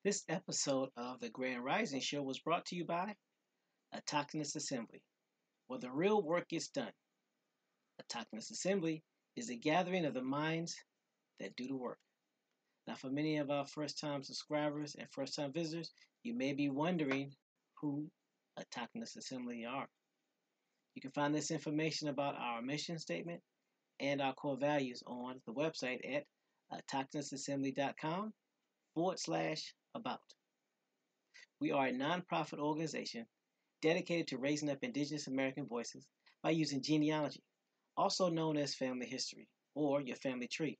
This episode of the Grand Rising Show was brought to you by Autochthonous Assembly, where the real work gets done. Autochthonous Assembly is a gathering of the minds that do the work. Now, for many of our first-time subscribers and first-time visitors, you may be wondering who Autochthonous Assembly are. You can find this information about our mission statement and our core values on the website at autochthonousassembly.com/about. We are a nonprofit organization dedicated to raising up Indigenous American voices by using genealogy, also known as family history, or your family tree,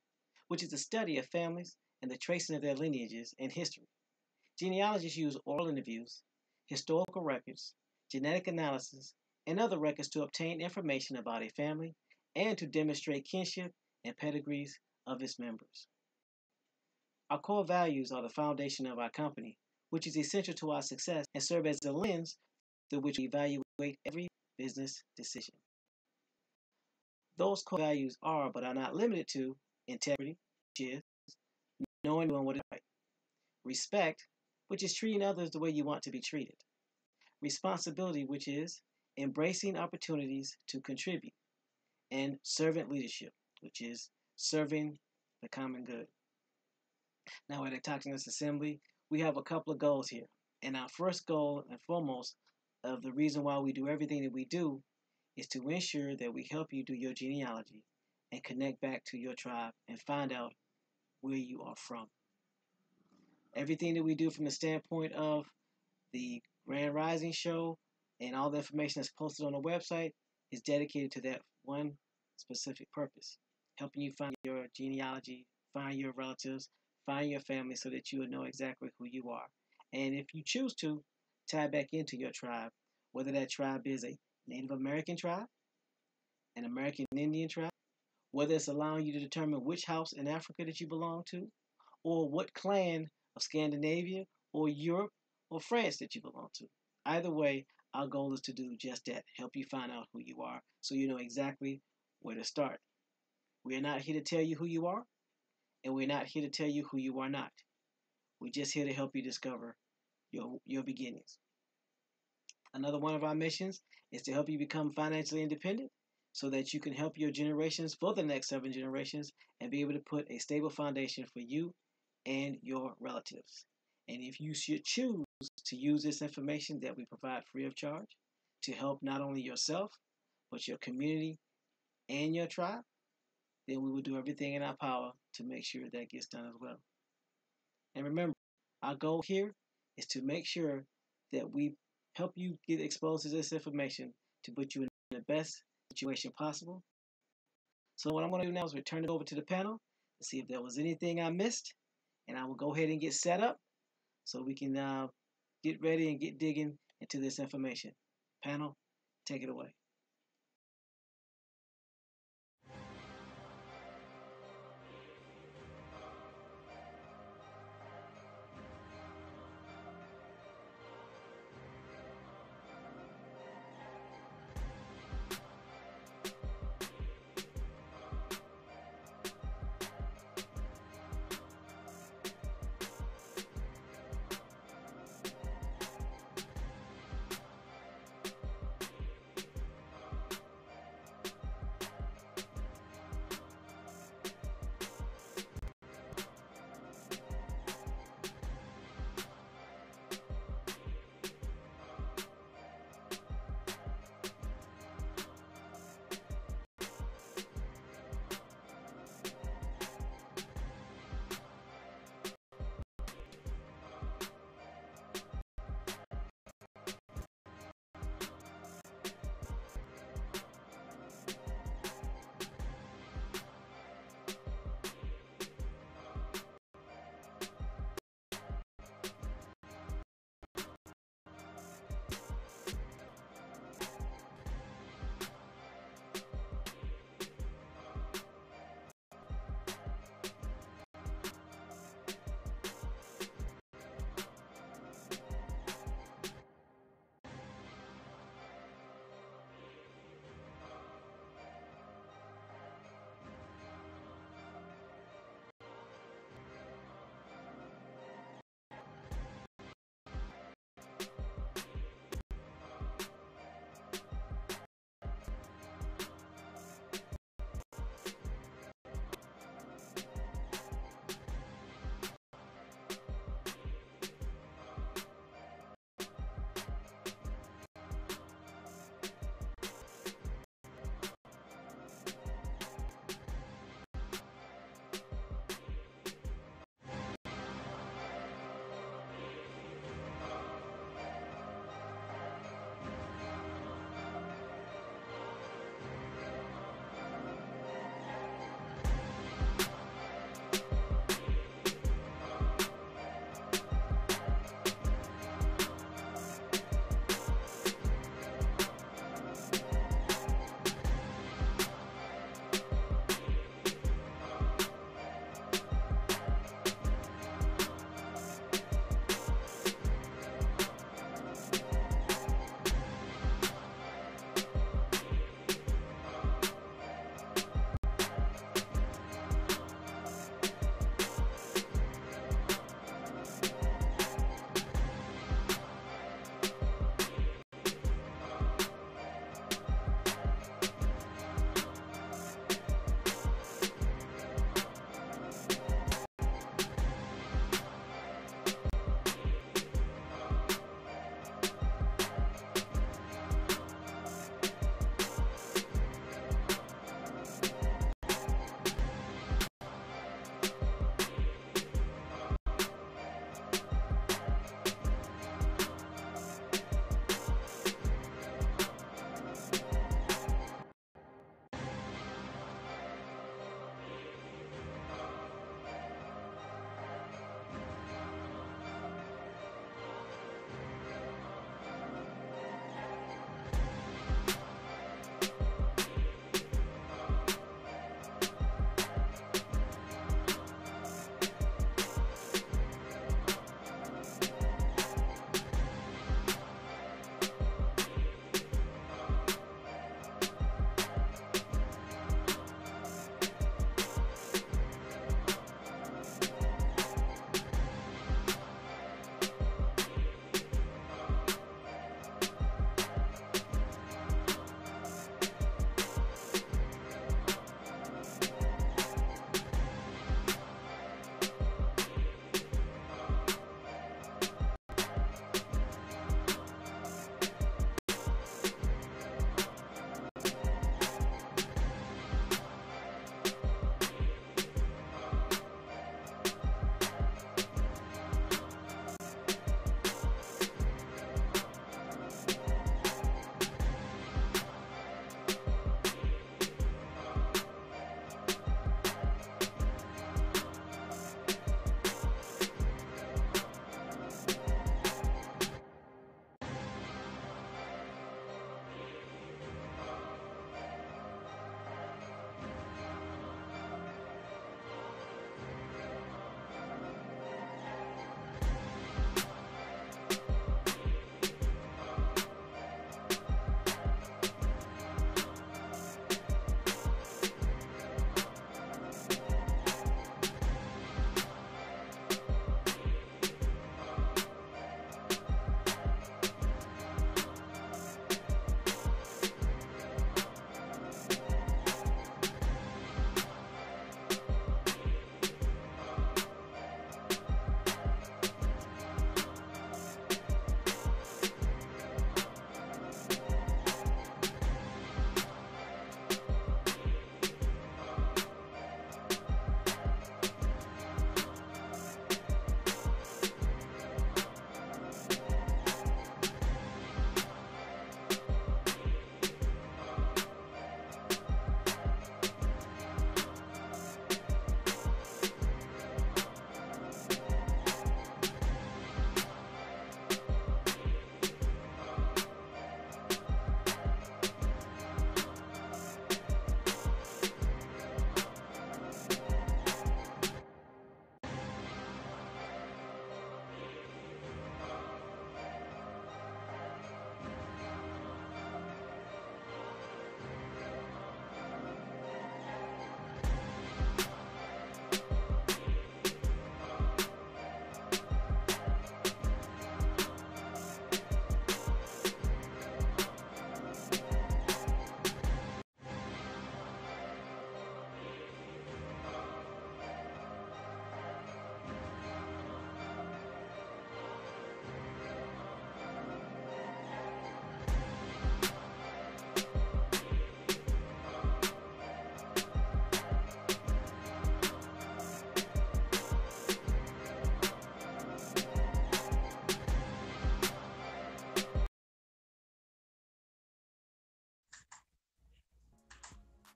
which is the study of families and the tracing of their lineages and history. Genealogists use oral interviews, historical records, genetic analysis, and other records to obtain information about a family and to demonstrate kinship and pedigrees of its members. Our core values are the foundation of our company, which is essential to our success and serve as the lens through which we evaluate every business decision. Those core values are, but are not limited to, integrity, which is knowing what is right; respect, which is treating others the way you want to be treated; responsibility, which is embracing opportunities to contribute; and servant leadership, which is serving the common good. Now, at Autochthonous Assembly, we have a couple of goals here. And our first goal and foremost of the reason why we do everything that we do is to ensure that we help you do your genealogy and connect back to your tribe and find out where you are from. Everything that we do from the standpoint of the Grand Rising Show and all the information that's posted on the website is dedicated to that one specific purpose, helping you find your genealogy, find your relatives, find your family so that you will know exactly who you are. And if you choose to, tie back into your tribe, whether that tribe is a Native American tribe, an American Indian tribe, whether it's allowing you to determine which house in Africa that you belong to, or what clan of Scandinavia or Europe or France that you belong to. Either way, our goal is to do just that, help you find out who you are so you know exactly where to start. We are not here to tell you who you are, and we're not here to tell you who you are not. We're just here to help you discover your beginnings. Another one of our missions is to help you become financially independent so that you can help your generations for the next 7 generations and be able to put a stable foundation for you and your relatives. And if you should choose to use this information that we provide free of charge to help not only yourself, but your community and your tribe, then we will do everything in our power to make sure that gets done as well. And remember, our goal here is to make sure that we help you get exposed to this information to put you in the best situation possible. So what I'm going to do now is return it over to the panel to see if there was anything I missed, and I will go ahead and get set up so we can get ready and get digging into this information. Panel, take it away.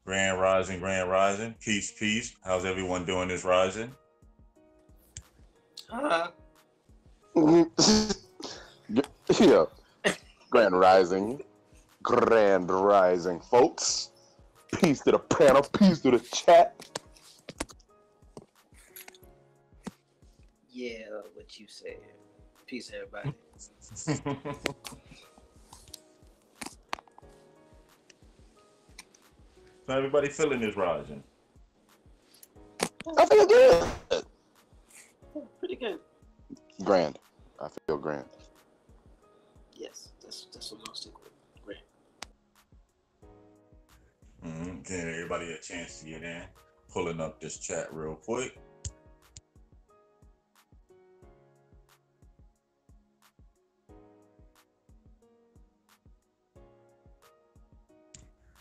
Grand Rising, Grand Rising. Peace, peace. How's everyone doing this rising? Yeah. Grand Rising. Grand Rising, folks. Peace to the panel. Peace to the chat. Yeah, what you said. Peace, everybody. So everybody feeling this rising? I feel good. Yeah, pretty good. Grand. I feel grand. Yes, that's what I'm gonna stick with. Great. Giving everybody a chance to get in. Pulling up this chat real quick.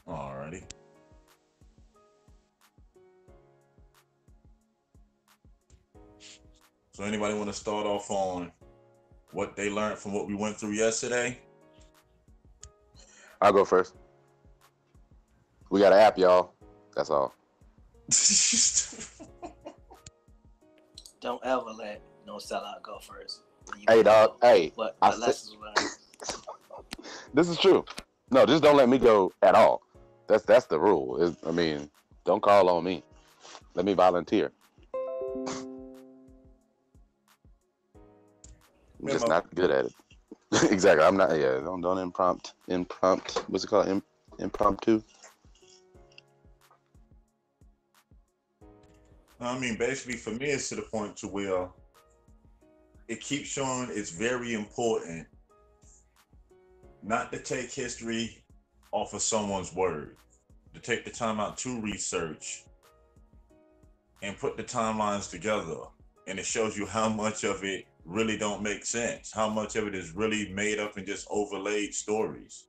Alrighty. So anybody want to start off on what they learned from what we went through yesterday? I'll go first. We got an app, y'all. That's all. Don't ever let no sellout go first. Hey, dog. Hey. What I lessons learned? This is true. No, just don't let me go at all. That's the rule. I mean, don't call on me. Let me volunteer. I'm just not good at it. Exactly. I'm not. Yeah. Don't impromptu. What's it called? Impromptu. I mean, basically, for me, it's to the point to where it keeps showing it's very important not to take history off of someone's word, to take the time out to research and put the timelines together. And it shows you how much of it really don't make sense, how much of it is really made up and just overlaid stories.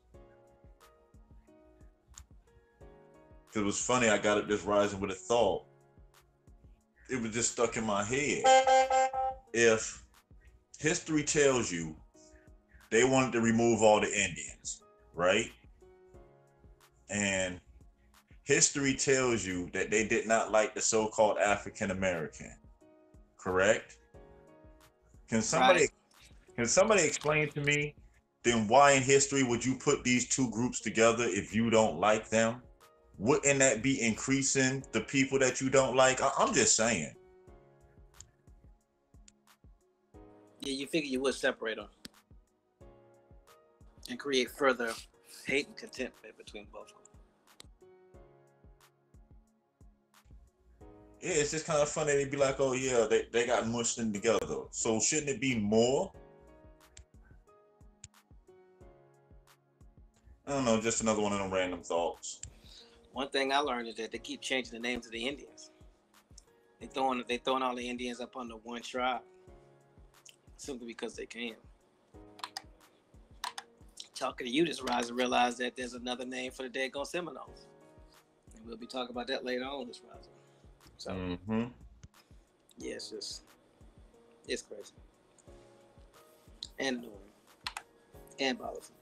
Because it was funny, I got up this rising with a thought. It was just stuck in my head. If history tells you they wanted to remove all the Indians, right? And history tells you that they did not like the so-called African American, correct? Can somebody explain to me then why in history would you put these two groups together if you don't like them? Wouldn't that be increasing the people that you don't like? I'm just saying. Yeah, you figure you would separate them and create further hate and contempt between both of them. Yeah, it's just kind of funny. They'd be like, oh yeah, they got mushed in together. So shouldn't it be more? I don't know, just another one of them random thoughts. One thing I learned is that they keep changing the names of the Indians. They throwing all the Indians up under one tribe simply because they can. Talking to you this rise and realize that there's another name for the daggone Seminoles. And we'll be talking about that later on this rise. So yeah, it's crazy. And annoying. And bothersome.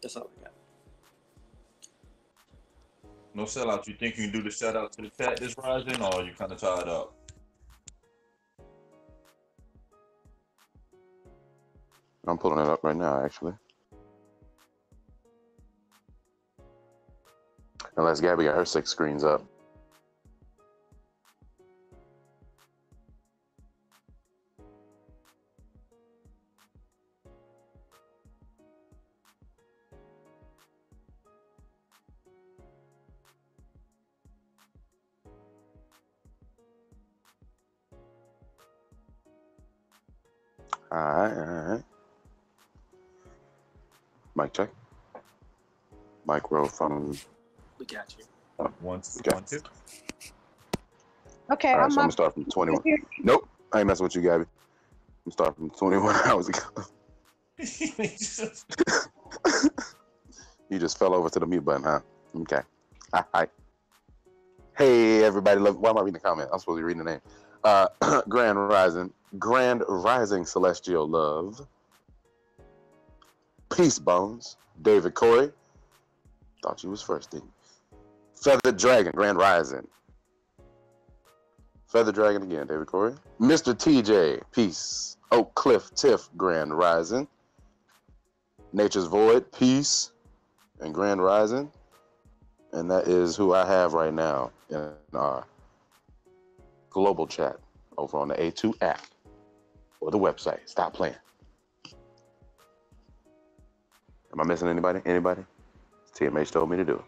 That's all I got. No sellout. You think you can do the shout out to the chat this rising, or are you kind of tied up? I'm pulling it up right now, actually. Unless Gabby got her 6 screens up. All right. Mic check. Microphone. We got you. One, two. Okay, All right, I'm so I'm up. gonna start from 21. Nope, I ain't messing with you, Gabby. I'm starting from 21 hours ago. You just fell over to the mute button, huh? Okay. Hi. Hey, everybody. Why am I reading the comment? I'm supposed to be reading the name. Grand Rising Celestial Love. Peace Bones. David Corey. Thought you was first, didn't you? Feathered Dragon, Grand Rising. Feathered Dragon again, David Corey. Mr. TJ, peace. Oak Cliff Tiff, Grand Rising. Nature's Void, peace, and Grand Rising. And that is who I have right now in our global chat over on the A2 app or the website. Stop playing. Am I missing anybody? Anybody? TMH told me to do it.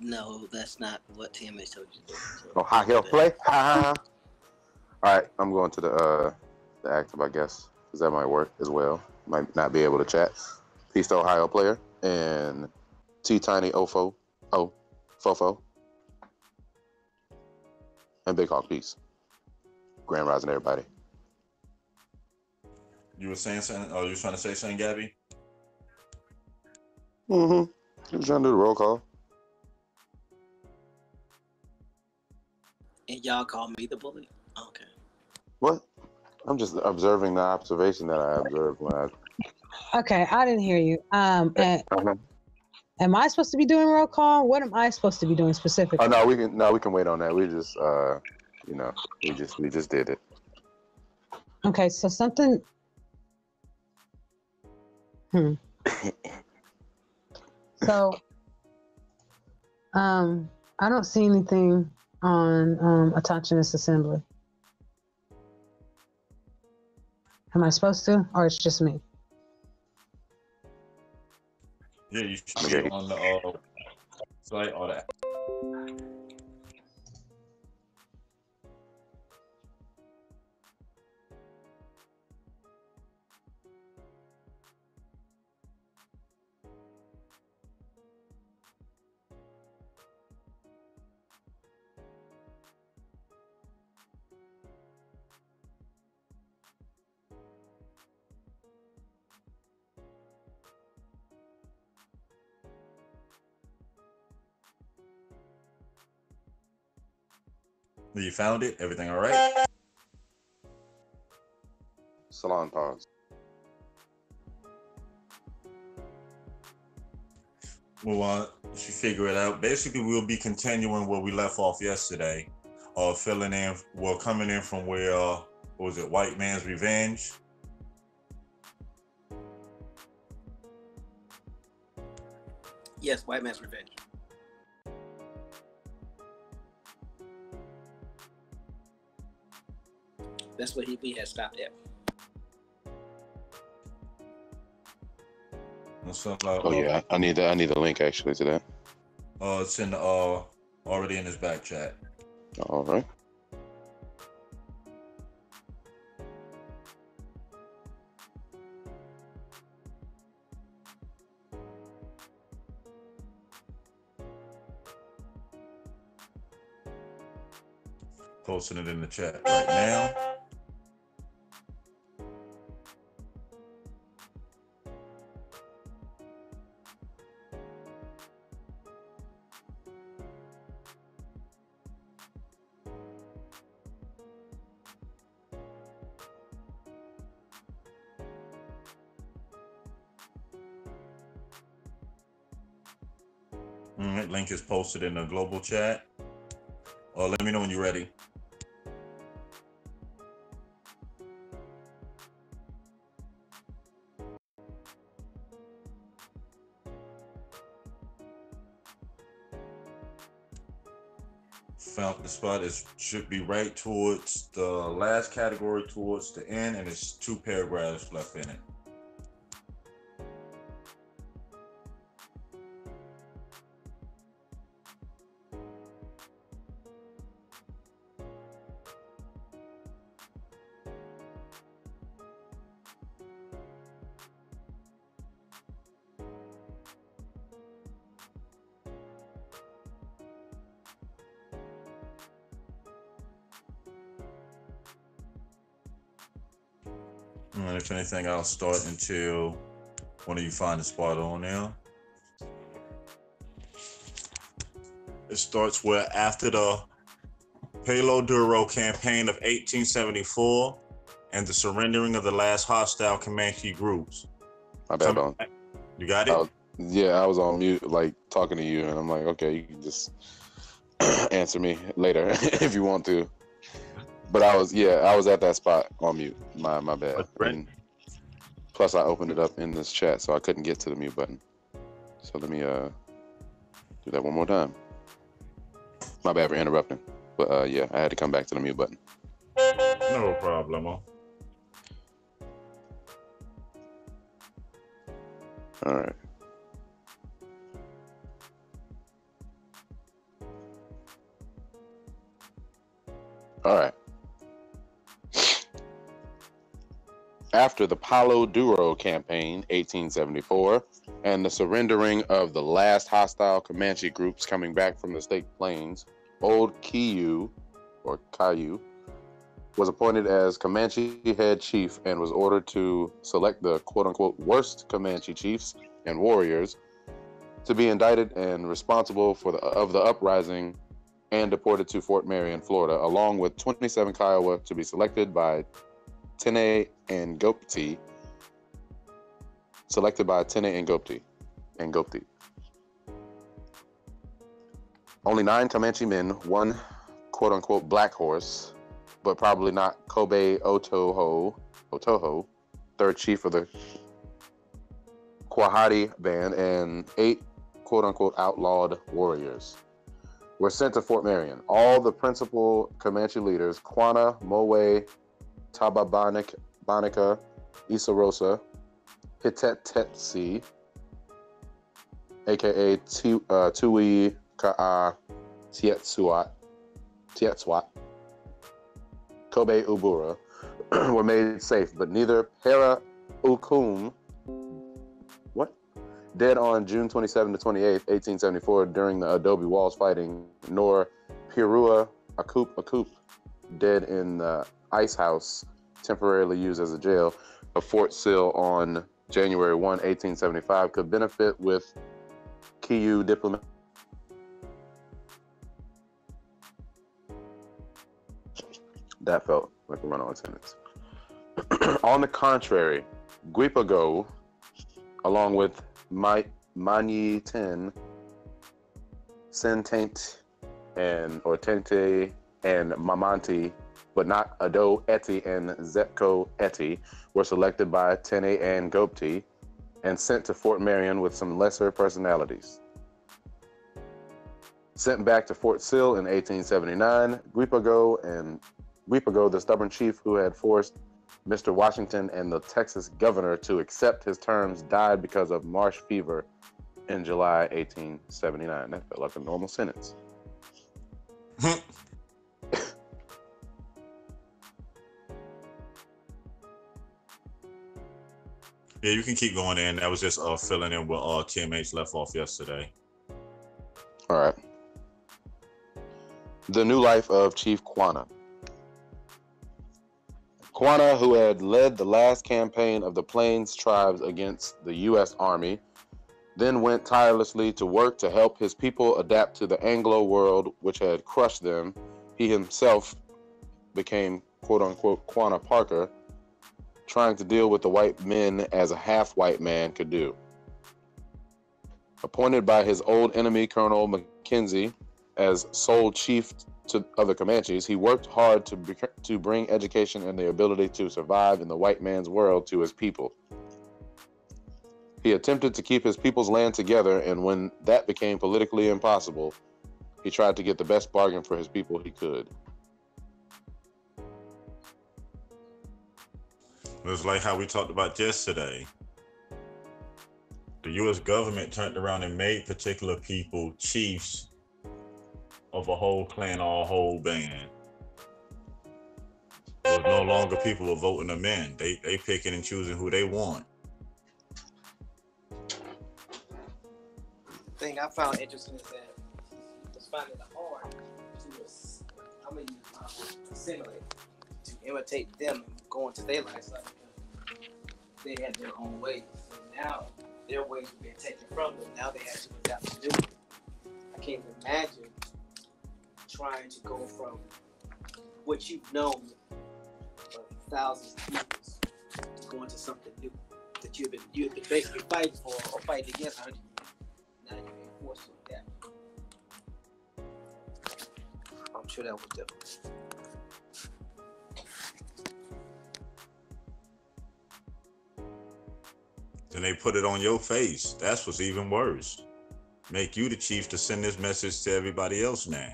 No, that's not what TMH told you to do. So oh, high heel play? All right, I'm going to the active, I guess, because that might work as well. Might not be able to chat. Peace to Ohio player and T Tiny Ofo Fofo and Big Hawk peace. Grand Rising, everybody. You were saying something? Oh, you were trying to say something, Gabby? Mm-hmm. You were trying to do the roll call. And y'all call me the bully? Okay. What? I'm just observing the observation that I observed when I. Okay, I didn't hear you. Am I supposed to be doing roll call? What am I supposed to be doing specifically? Oh no, we can wait on that. We just we just did it. Okay, so something. So, I don't see anything on autonomous assembly. Am I supposed to, or it's just me? Yeah, you should be on the site or that. You found it? Everything all right? Salon pause. Well, if you figure it out, basically we'll be continuing where we left off yesterday. Filling in, coming in from where, what was it, White Man's Revenge? Yes, White Man's Revenge. That's what we had stopped at. So, yeah, I need the link actually to that. It's in the already in his back chat. All right. Posting it in the chat right now. Link is posted in the global chat. Let me know when you're ready. Found the spot. It should be right towards the last category, towards the end, and it's 2 paragraphs left in it. And if anything, I'll start until one of you find a spot on there. It starts where after the Palo Duro campaign of 1874 and the surrendering of the last hostile Comanche groups. My bad, on. You got it? Yeah, I was on mute, like talking to you, and I'm like, okay, you can just answer me later if you want to. But I was at that spot on mute. My bad. And plus, I opened it up in this chat, so I couldn't get to the mute button. So let me do that one more time. My bad for interrupting. But yeah, I had to come back to the mute button. No problemo. All right. All right. After the Palo Duro campaign, 1874, and the surrendering of the last hostile Comanche groups coming back from the State Plains, Old Caillou, or Caillou, was appointed as Comanche head chief and was ordered to select the quote-unquote worst Comanche chiefs and warriors to be indicted and responsible for the uprising and deported to Fort Marion, Florida, along with 27 Kiowa to be selected by Tene and Gopti. Only 9 Comanche men, one quote-unquote black horse, but probably not Kobe Otoho, third chief of the Quahadi band, and 8 quote-unquote outlawed warriors were sent to Fort Marion. All the principal Comanche leaders, Quanah, Mowe, Tababanica, Isarosa, Hitetesi, aka Tui Ka'a Tietswat, Kobe Ubura, were made safe, but neither Para Ukum, dead on June 27 to 28, 1874, during the Adobe Walls fighting, nor Pirua Akup, dead in the ice house temporarily used as a jail of Fort Sill on January 1, 1875, could benefit with Caillou diplomat. That felt like a run-on sentence. On the contrary, Guipago, along with Mani Ten, Sentaint, or Tente and Mamanti, but not Ado Eti and Zetko Eti, were selected by Tene and Gopti and sent to Fort Marion with some lesser personalities. Sent back to Fort Sill in 1879, Guipago, the stubborn chief who had forced Mr. Washington and the Texas governor to accept his terms, died because of marsh fever in July 1879. That felt like a normal sentence. Yeah, you can keep going in. That was just filling in where TMH left off yesterday. All right. The new life of Chief Quanah. Quanah, who had led the last campaign of the Plains tribes against the U.S. Army, then went tirelessly to work to help his people adapt to the Anglo world, which had crushed them. He himself became, quote-unquote, Quanah Parker, trying to deal with the white men as a half-white man could do. Appointed by his old enemy, Colonel Mackenzie, as sole chief of the Comanches, he worked hard to bring education and the ability to survive in the white man's world to his people. He attempted to keep his people's land together, and when that became politically impossible, he tried to get the best bargain for his people he could. It was like how we talked about yesterday. The U.S. government turned around and made particular people chiefs of a whole clan or a whole band. It was no longer people were voting them in. They picking and choosing who they want. The thing I found interesting is that it's finding it hard to, I'm going to use my word, assimilate, to imitate them and go into their lifestyle because they had their own ways. And now their ways were being taken from them. Now they have to adapt to new. I can't imagine trying to go from what you've known for thousands of years to go into something new that you've been basically fighting for or fighting against 100 years. sure that was different. Then they put it on your face. That's what's even worse. Make you the chief to send this message to everybody else now.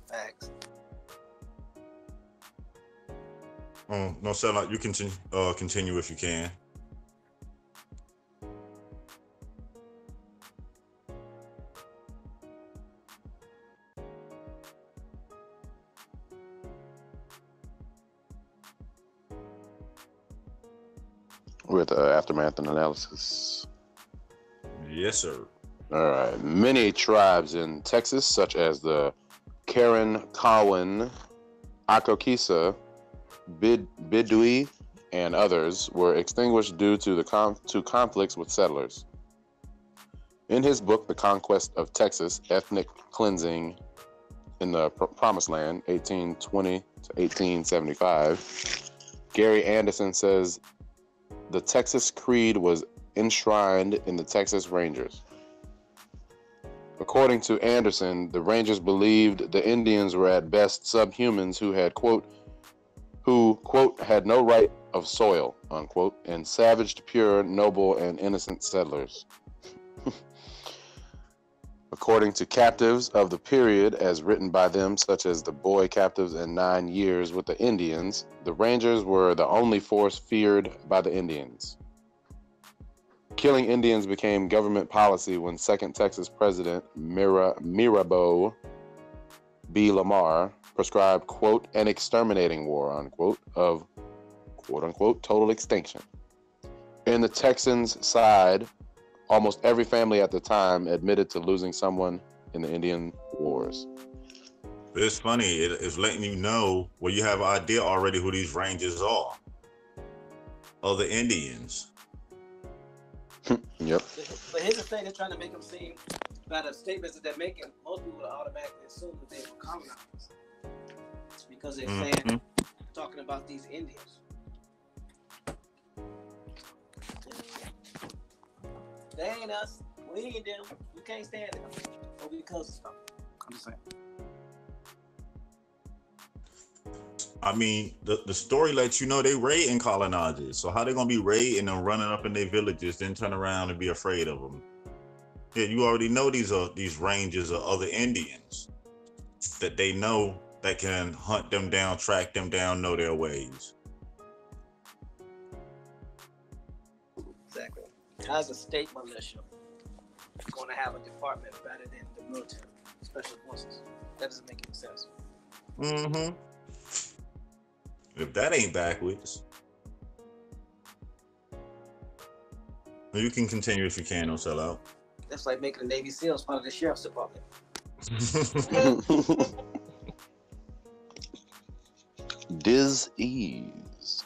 Facts. No, Sellout, you continue if you can. With aftermath and analysis. Yes, sir. All right. Many tribes in Texas, such as the Karen, Cowan, Akokisa, Bidui, and others, were extinguished due to conflicts with settlers. In his book, The Conquest of Texas, Ethnic Cleansing in the Promised Land, 1820 to 1875, Gary Anderson says, the Texas Creed was enshrined in the Texas Rangers. According to Anderson, the Rangers believed the Indians were at best subhumans who had, quote, had no right of soil, unquote, and savaged pure, noble, and innocent settlers. According to captives of the period, as written by them, such as the boy captives in 9 years with the Indians, the Rangers were the only force feared by the Indians. Killing Indians became government policy when 2nd Texas President Mirabeau B. Lamar prescribed, quote, an exterminating war, unquote, of, quote, unquote, total extinction. In the Texans' side, almost every family at the time admitted to losing someone in the Indian Wars. It's funny. It's letting you know, well, you have an idea already who these Rangers are. Other Indians. Yep. But here's the thing, they're trying to make them seem, by the statements that they're making, most people would automatically assume that they were colonized. Because they're saying, talking about these Indians. They ain't us. We ain't them. We can't stand them. Or because of stuff. I'm just saying. I mean, the story lets you know they raiding colonizers. So how they gonna be raiding and running up in their villages, then turn around and be afraid of them? Yeah, you already know these Rangers are other Indians that they know that can hunt them down, track them down, know their ways. Exactly. How's a state militia going to have a department better than the military, special forces? That doesn't make any sense. Mm-hmm. If that ain't backwards. You can continue if you can, don't sell out. That's like making the Navy SEALs part of the sheriff's department. Disease.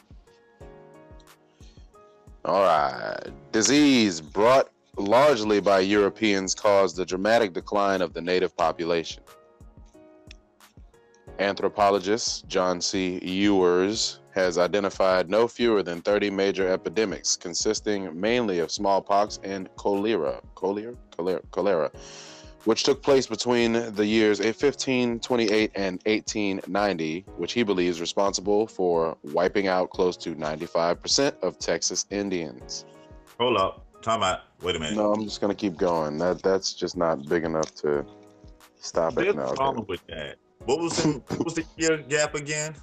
All right. Disease brought largely by Europeans caused the dramatic decline of the native population. Anthropologist John C. Ewers has identified no fewer than 30 major epidemics consisting mainly of smallpox and cholera, which took place between the years 1528 and 1890, which he believes responsible for wiping out close to 95% of Texas Indians. Hold up. Time out. Wait a minute. No, I'm just going to keep going. That's just not big enough to stop There's it. No, a problem with that. What was the year gap again?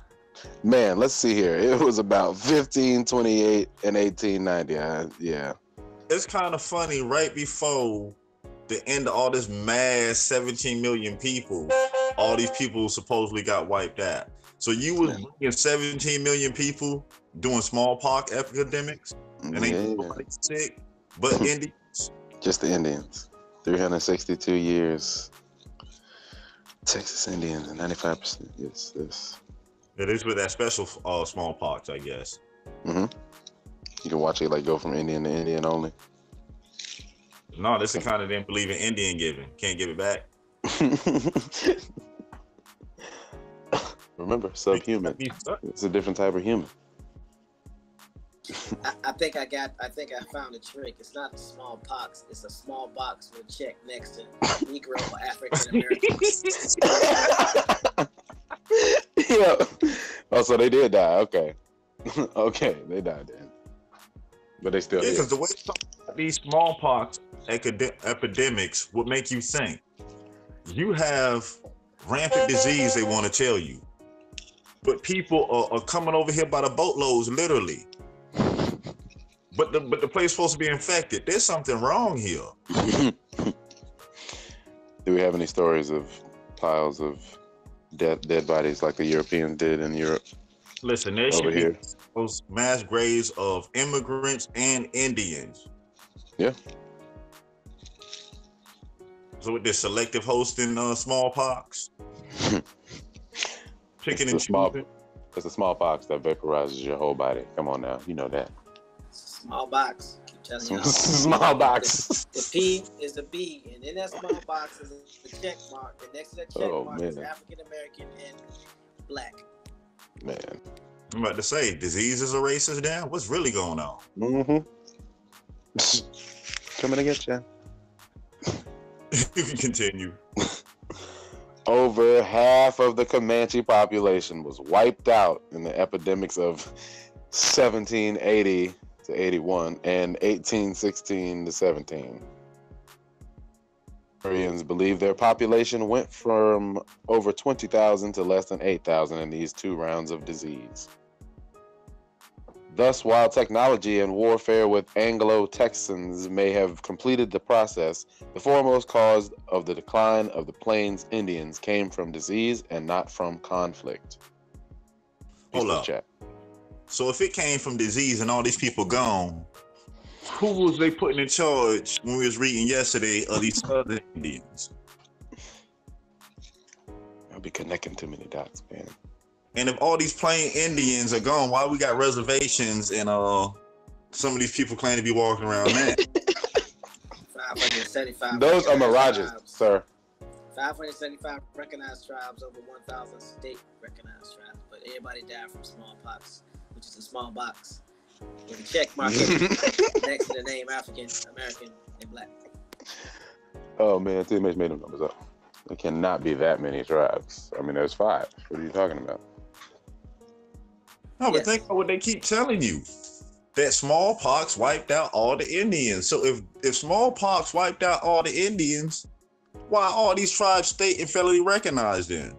Man, let's see here. It was about 1528 and 1890. Yeah. It's kind of funny. Right before the end of all this mass 17 million people, all these people supposedly got wiped out. So you was bringing 17 million people doing smallpox epidemics, and ain't nobody sick but Indians. Just the Indians. 362 years. Texas Indians, 95%. Yes. It is with that special smallpox, I guess. Mm-hmm. You can watch it like go from Indian to Indian only. No, this is the kind of didn't believe in Indian giving. Can't give it back. Remember, subhuman. It's a different type of human. I think I found a trick. It's not a small pox. It's a small box with a check next to Negro or African American. Yeah. Oh, so they did die. Okay. Okay, they died then. But they still. Yeah, because the way these smallpox epidemics would make you think. You have rampant disease, they want to tell you. But people are coming over here by the boatloads, literally. But the place is supposed to be infected. There's something wrong here. Do we have any stories of piles of dead bodies like the Europeans did in Europe? Listen, there should be those mass graves of immigrants and Indians. Yeah. So with this selective hosting smallpox, chicken and chicken. It's a smallpox that vaporizes your whole body. Come on now, you know that. Small box. Keep telling you. Small box. The P is the B, and in that small box is the check mark. And next to that check mark is African American and Black. Man. I'm about to say, diseases are racist now? What's really going on? Mm-hmm. Coming to get you. You can continue. Over half of the Comanche population was wiped out in the epidemics of 1780 to 81 and 1816 to 17. Historians believe their population went from over 20,000 to less than 8,000 in these two rounds of disease. Thus, while technology and warfare with Anglo-Texans may have completed the process, the foremost cause of the decline of the Plains Indians came from disease and not from conflict. Hold up. So if it came from disease and all these people gone, who was they putting in charge when we was reading yesterday of these other Indians? I'll be connecting too many dots, man. And if all these plain Indians are gone, why we got reservations and some of these people claim to be walking around now? 575. Those are mirages, sir. 575 recognized tribes, over 1,000 state recognized tribes, but everybody died from smallpox, which is a small box with a check mark next to the name African American and Black. Oh man, too much made them numbers up. There cannot be that many tribes. I mean, there's 5. What are you talking about? No, but think about what they keep telling you. That smallpox wiped out all the Indians. So if smallpox wiped out all the Indians, why are all these tribes state and federally recognized then?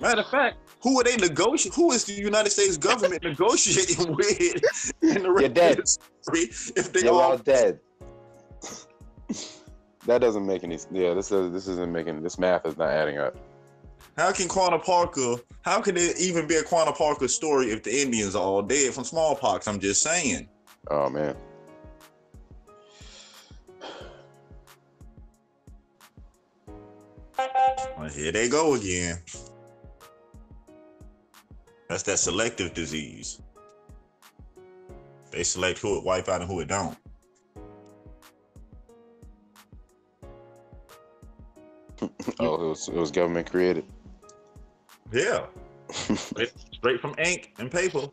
Matter of fact, who are they negotiating? Who is the United States government negotiating with in the You're dead. If they You're all dead. That doesn't make any. Yeah, this isn't making. This math is not adding up. How can there even be a Quanah Parker story if the Indians are all dead from smallpox? I'm just saying. Oh man. Well, here they go again. That's that selective disease. They select who it wipe out and who it don't. Oh, it was government created. Yeah. Straight from ink and paper.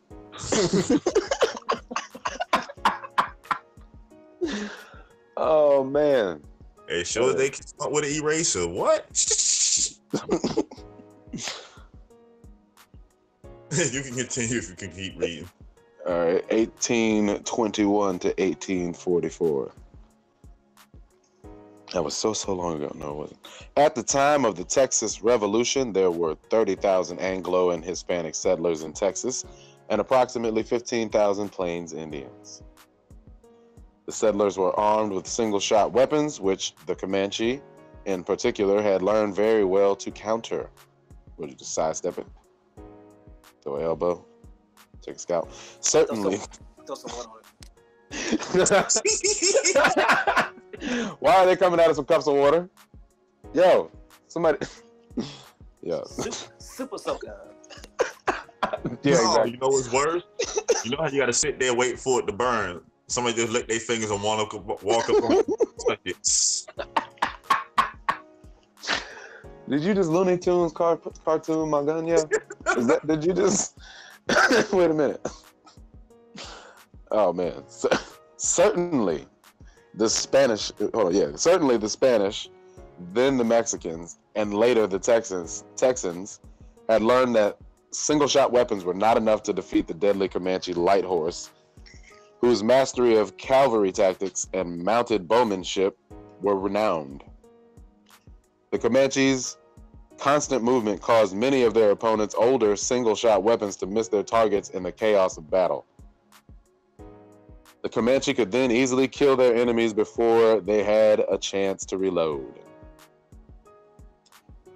Oh man. It shows they can start with an eraser. What? You can continue if you can keep reading. All right, 1821 to 1844. That was so long ago. No, it wasn't. At the time of the Texas Revolution, there were 30,000 Anglo and Hispanic settlers in Texas and approximately 15,000 Plains Indians. The settlers were armed with single-shot weapons, which the Comanche, in particular, had learned very well to counter. Would you just sidestep it? Throw an elbow? Take a scalp? Certainly. Throw some water on it. Why are they coming out of some cups of water? Yo, somebody. Yo. Super soaker. Yeah, no, exactly. You know what's worse? You know how you got to sit there and wait for it to burn? Somebody just lick their fingers and walk up on it. Did you just Looney Tunes cartoon my gun? Yeah. Did you just? Wait a minute. Oh man, certainly the Spanish. Oh yeah, certainly the Spanish, then the Mexicans, and later the Texans had learned that single-shot weapons were not enough to defeat the deadly Comanche light horse, whose mastery of cavalry tactics and mounted bowmanship were renowned. The Comanches' constant movement caused many of their opponents' older single-shot weapons to miss their targets in the chaos of battle. The Comanche could then easily kill their enemies before they had a chance to reload.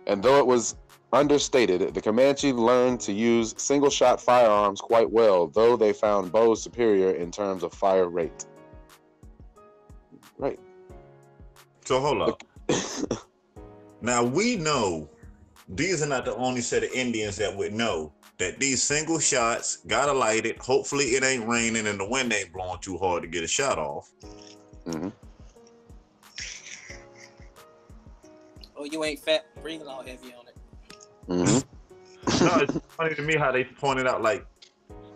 And though it was understated, the Comanche learned to use single-shot firearms quite well, though they found bows superior in terms of fire rate. Right. So hold up. Now we know these are not the only set of Indians that would know that these single shots gotta light it. Hopefully it ain't raining and the wind ain't blowing too hard to get a shot off. Mm-hmm. Oh, you ain't fat, breathing all heavy on it. Mm-hmm. No, it's funny to me how they pointed out like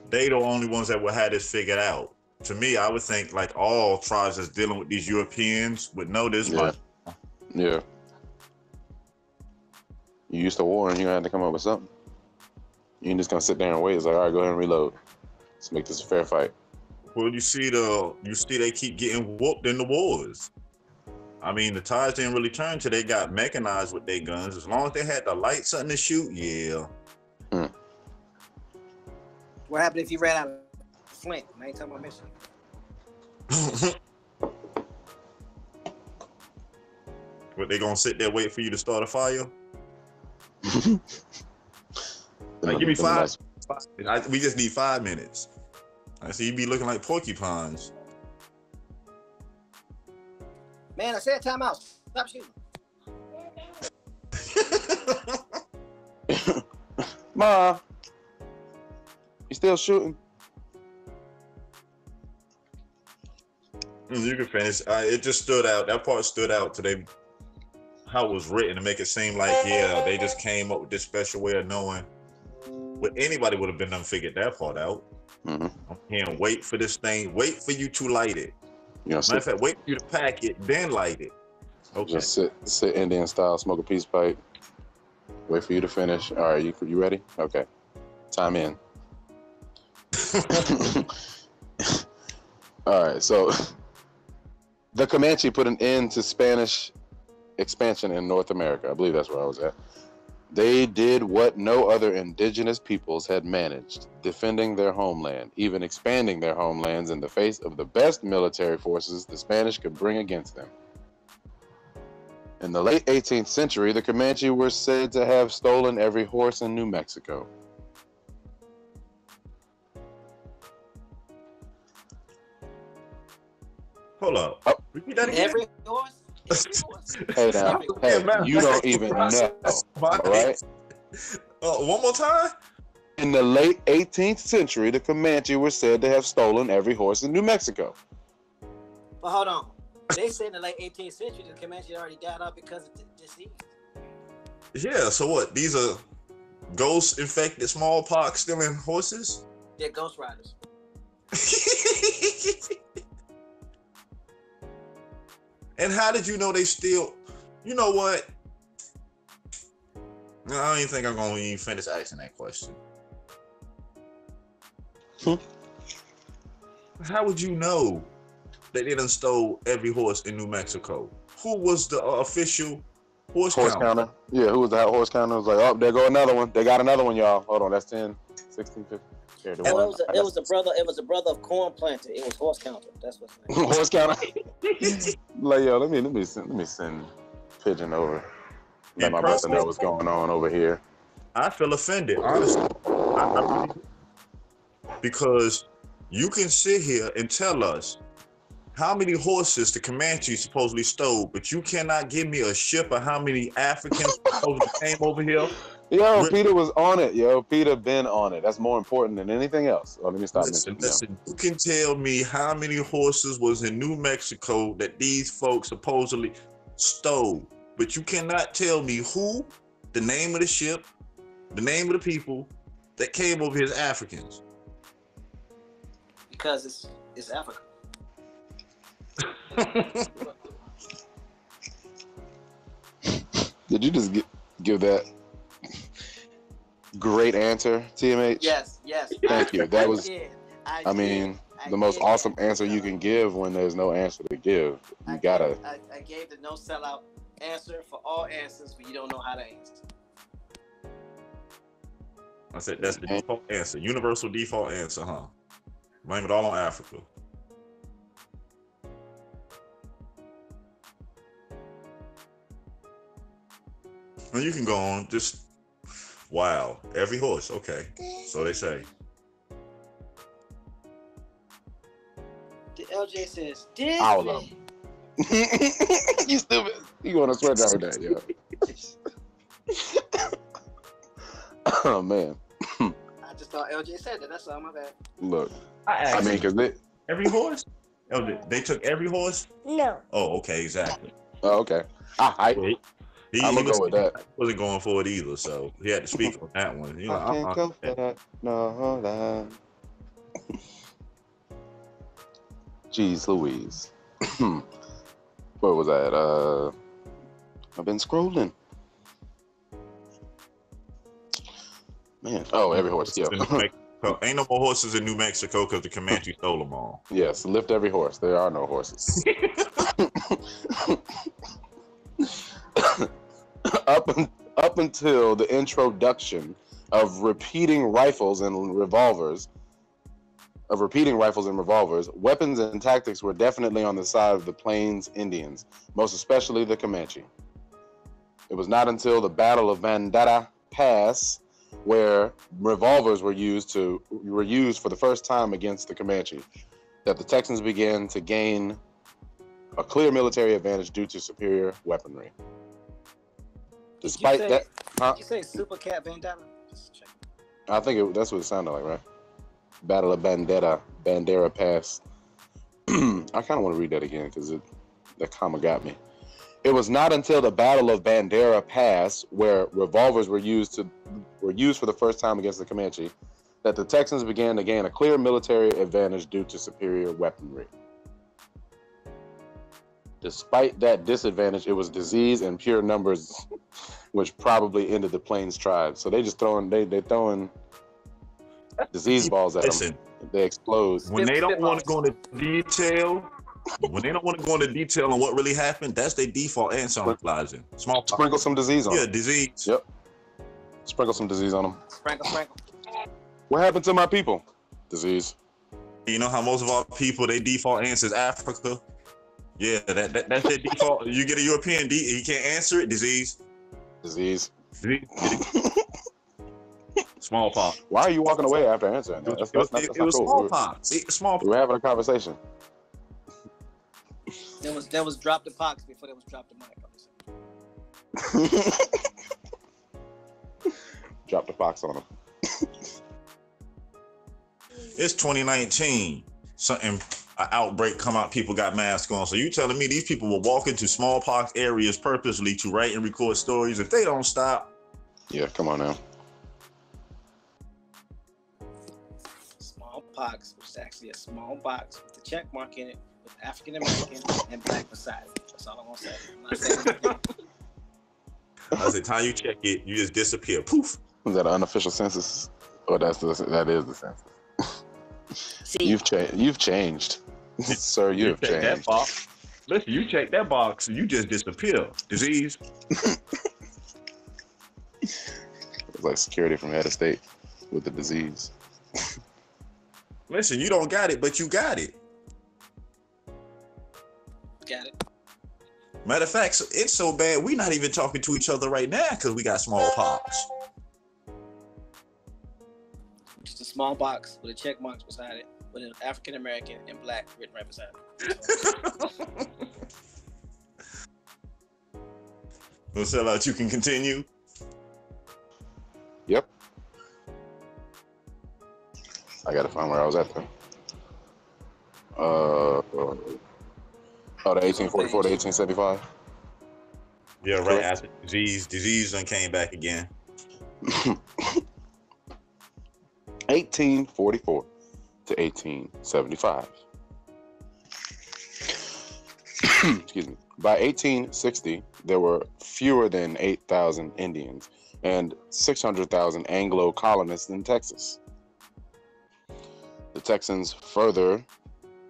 they the only ones that would have this figured out. To me, I would think like all tribes that's dealing with these Europeans would know this much. Yeah. You used to war and you had to come up with something. You ain't just gonna sit there and wait. It's like, all right, go ahead and reload. Let's make this a fair fight. Well, you see they keep getting whooped in the wars. I mean, the tides didn't really turn till they got mechanized with their guns. As long as they had the light something to shoot, yeah. What happened if you ran out of flint? I ain't talking about mission. But they gonna sit there wait for you to start a fire? Like, give me five. We just need 5 minutes. I see you be looking like porcupines. Man, I said time out. Stop shooting. Ma, you still shooting? You can finish. It just stood out. That part stood out today. How it was written to make it seem like, yeah, they just came up with this special way of knowing. But anybody would have been done figured that part out. Mm-hmm. I'm here, wait for this thing. Wait for you to light it. You know, Matter of fact, wait for you to pack it, then light it. Okay. Just sit Indian style, smoke a peace pipe. Wait for you to finish. All right, you ready? Okay. Time in. All right, so the Comanche put an end to Spanish expansion in North America. I believe that's where I was at. They did what no other indigenous peoples had managed, defending their homeland, even expanding their homelands in the face of the best military forces the Spanish could bring against them. In the late 18th century, the Comanche were said to have stolen every horse in New Mexico. Hold up. Oh. Repeat that again. Every horse? Hey, now, hey, you don't even know, all right? One more time? In the late 18th century, the Comanche were said to have stolen every horse in New Mexico. But hold on. They said in the late 18th century the Comanche already died out because of the disease. Yeah, so what? These are ghost-infected smallpox stealing horses? They're ghost riders. And how did you know they still? You know what? I don't even think I'm going to even finish asking that question. How would you know that they done stole every horse in New Mexico? Who was the official horse counter? Yeah, who was the horse counter? It was like, oh, there go another one. They got another one, y'all. Hold on, that's 10, 16, 15. Here, it was a brother. It was a brother of corn planter. It was horse counter. That's what's name. Horse counter. Like, yo, let me send Pigeon over. Let my brother know what's going on over here. I feel offended, honestly. Because you can sit here and tell us how many horses the Comanche supposedly stole, but you cannot give me a ship of how many Africans supposedly came over here. Yo, Peter was on it. Yo, Peter been on it. That's more important than anything else. Oh, let me stop. Listen, you can tell me how many horses was in New Mexico that these folks supposedly stole, but you cannot tell me who, the name of the ship, the name of the people that came over here as Africans. Because it's Africa. Did you just give that great answer, TMH? Yes. Thank you. That was, I mean, the most awesome answer you can give when there's no answer to give. You gotta. I gave the no sellout answer for all answers, but you don't know how to answer. I said that's the default answer, universal default answer, huh? Blame it all on Africa. Well, you can go on. Just wow, every horse. Okay, so they say. The LJ says, All of them. You stupid. You want to swear down with that, yo. Oh, man. I just thought LJ said that. That's all, my bad. Look, I mean, because every horse? They took every horse? No. Oh, okay, exactly. Oh, okay. I'm going to go with that. He wasn't going for it either, so he had to speak on that one. You know, I can't go for that. No, that. Jeez Louise. Where was that? I've been scrolling. Man. Oh, every horse. Yeah. Ain't no more horses in New Mexico because the Comanche stole them all. Yes, lift every horse. There are no horses. Up until the introduction of repeating rifles and revolvers, weapons and tactics were definitely on the side of the Plains Indians, most especially the Comanche. It was not until the Battle of Bandera Pass where revolvers were used for the first time against the Comanche that the Texans began to gain a clear military advantage due to superior weaponry. Despite that, did you say Super Cat Bandana? Just check. I think that's what it sounded like, right? Battle of Bandera Pass. I kind of want to read that again because that comma got me. It was not until the Battle of Bandera Pass, where revolvers were used for the first time against the Comanche, that the Texans began to gain a clear military advantage due to superior weaponry. Despite that disadvantage, it was disease and pure numbers, which probably ended the Plains tribes. So they just throwing disease balls at them. They explode. When they don't want to go into detail, on what really happened, that's their default answer on Elijah. Sprinkle some disease on them. Yeah, disease. Yep. Sprinkle some disease on them. Sprinkle. What happened to my people? Disease. You know how most of our people, their default answer is Africa? Yeah, that's their default. You get a European, he can't answer it, disease. Smallpox. Why are you walking away after answering that? That's it was cool. Smallpox. We were having a conversation. There was drop the pox before there was drop the mic. Drop the pox on them. It's 2019. An outbreak come out, people got masks on. So you telling me these people will walk into smallpox areas purposely to write and record stories if they don't stop? Yeah, come on now. Smallpox, which is actually a small box with a check mark in it, with African American and black beside it. That's all I'm gonna say. I'm not saying anything. I said, time you check it, you just disappear. Poof. Is that an unofficial census? Or that is the census? See, You've changed. Sir, you've changed. That box. Listen, you check that box, you just disappear. Disease. It's like security from head of state with the disease. Listen, you don't got it, but you got it. got it. Matter of fact, it's so bad, we're not even talking to each other right now because we got smallpox. Just a small box with a check mark beside it, with an African American and black written right beside it. Well, sellout, you can continue. Yep. I gotta find where I was at though. The 1844 to 1875. Yeah, right after disease done came back again. 1844 to to 1875. Excuse me. By 1860, there were fewer than 8,000 Indians and 600,000 Anglo colonists in Texas. The Texans further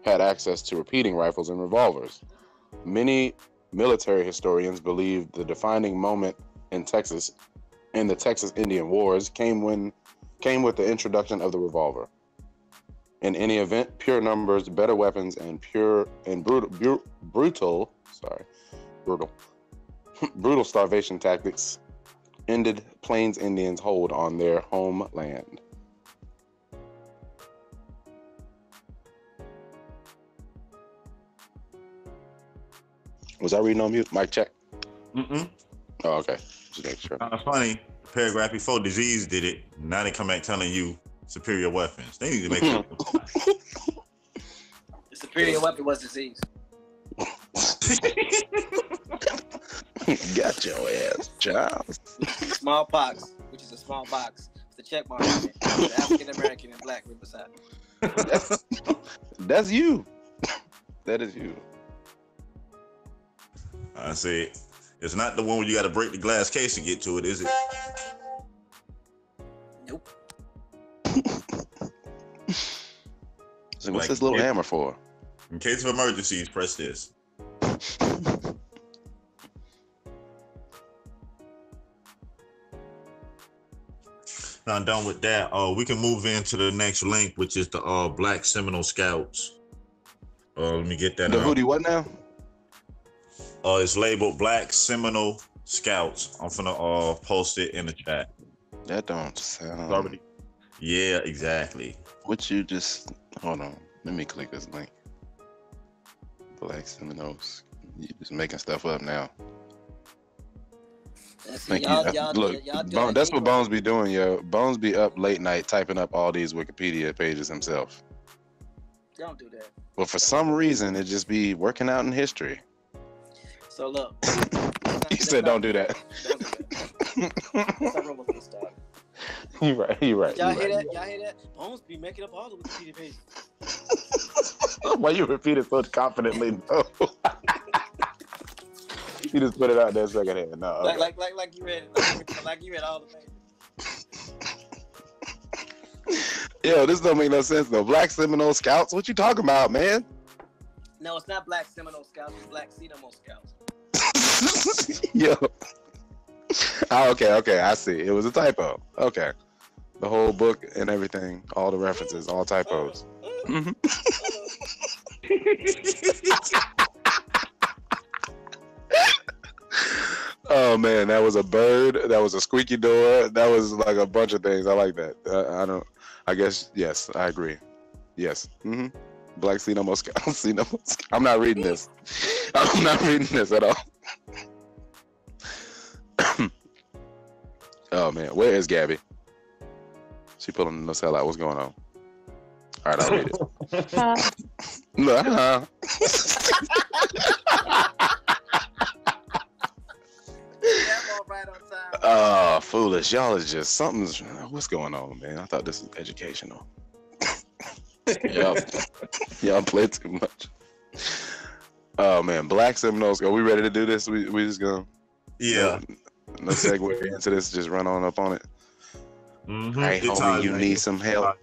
had access to repeating rifles and revolvers. Many military historians believe the defining moment in Texas, in the Texas Indian Wars, came with the introduction of the revolver. In any event, pure numbers, better weapons, and brutal starvation tactics ended Plains Indians' hold on their homeland. Was I reading on mute? Mic check. Mm-mm. Oh, okay. Just make sure. Funny. Paragraph before disease did it. Now they come back telling you superior weapons. They need to make sure. The superior weapon was disease. Got your ass, child. Smallpox, which is a small box with a check mark on it. The African American and black right beside it. That's you. That is you. I said, it's not the one where you got to break the glass case to get to it, is it? Nope. So what's this little hammer for? In case of emergencies, press this. Now I'm done with that. We can move into the next link, which is the Black Seminole Scouts. Let me get that. The hoodie, what now? It's labeled Black Seminole Scouts. I'm finna post it in the chat. That don't sound. Yeah, exactly. What you just hold on? Let me click this link. Black Seminoles. You just making stuff up now. Thank you. Look, that's what Bones be doing, yo. Bones be up late night typing up all these Wikipedia pages himself. Don't do that. But for some reason, it just be working out in history. So look. He said, "Don't do that." You're right. Y'all hear that? Y'all hear that? Bones be making up all the Wikipedia pages. Why you repeat it so confidently? No. You just put it out there secondhand. No. Okay. Like you read it. Like you read all the pages. Yo, this don't make no sense though. Black Seminole Scouts? What you talking about, man? No, it's not Black Seminole Scouts. It's Black Seminole Scouts. Yo. Oh, okay. I see. It was a typo. Okay. The whole book and everything, all the references, all typos. Mm-hmm. Oh man, that was a bird. That was a squeaky door. That was like a bunch of things. I like that. I guess yes, I agree. Yes. Mm-hmm. Black Seminole Scouts. I'm not reading this. I'm not reading this at all. Oh man, where is Gabby? She pulling the cell out. What's going on? All right, I'll read it. No. Oh, foolish. Y'all is just something's. What's going on, man? I thought this was educational. Y'all play too much. Oh man, Black Seminoles. Are we ready to do this? We just gonna. Yeah. No segue into this. Just run on up on it. Mm-hmm. All right, homie, you need some help.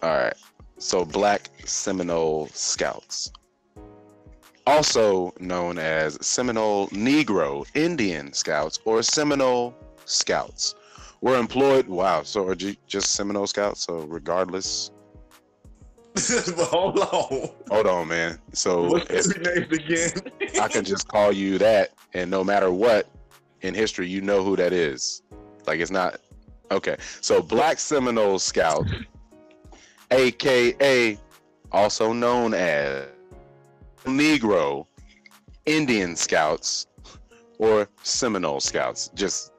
All right. So Black Seminole Scouts, also known as Seminole Negro Indian Scouts or Seminole Scouts, were employed. Wow. So are just Seminole Scouts? So regardless. Hold on, man. So what's your name again? I can just call you that, and no matter what in history, you know who that is. Like it's not okay. So Black Seminole Scout, aka also known as Negro Indian Scouts or Seminole Scouts, just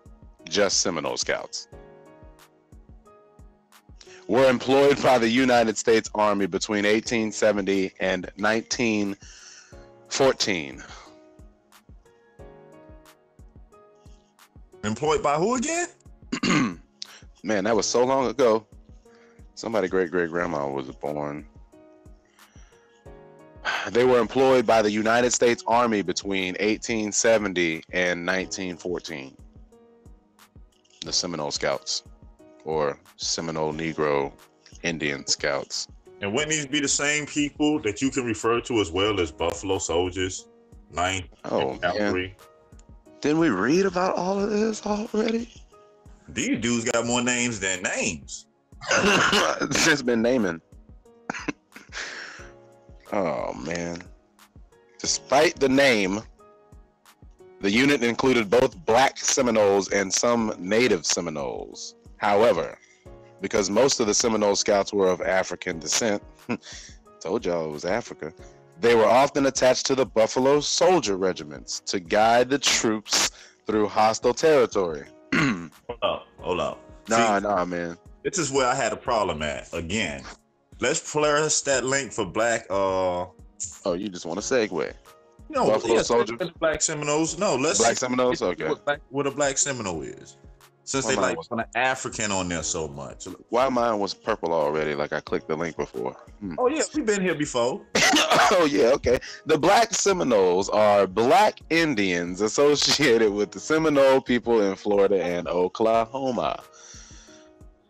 Seminole Scouts, were employed by the United States Army between 1870 and 1914. Employed by who again? Man, that was so long ago. Somebody great-great-grandma was born. They were employed by the United States Army between 1870 and 1914. The Seminole Scouts, or Seminole Negro Indian Scouts. And wouldn't these be the same people that you can refer to as well as Buffalo Soldiers, 9th Cavalry? Didn't we read about all of this already? These dudes got more names than names. It's just been naming. Oh, man. Despite the name, the unit included both black Seminoles and some native Seminoles. However, because most of the Seminole Scouts were of African descent, told y'all it was Africa, they were often attached to the Buffalo Soldier regiments to guide the troops through hostile territory. Hold up. Nah, man. This is where I had a problem at. Again, let's press that link for black. Oh, you just want to segue? No, Buffalo Soldier, Black Seminoles. No, let's Black Seminoles. Okay, what a Black Seminole is, since they like put African on there so much. Why mine was purple already? Like I clicked the link before. Oh yeah, we've been here before. Oh yeah, okay. The Black Seminoles are black Indians associated with the Seminole people in Florida and Oklahoma.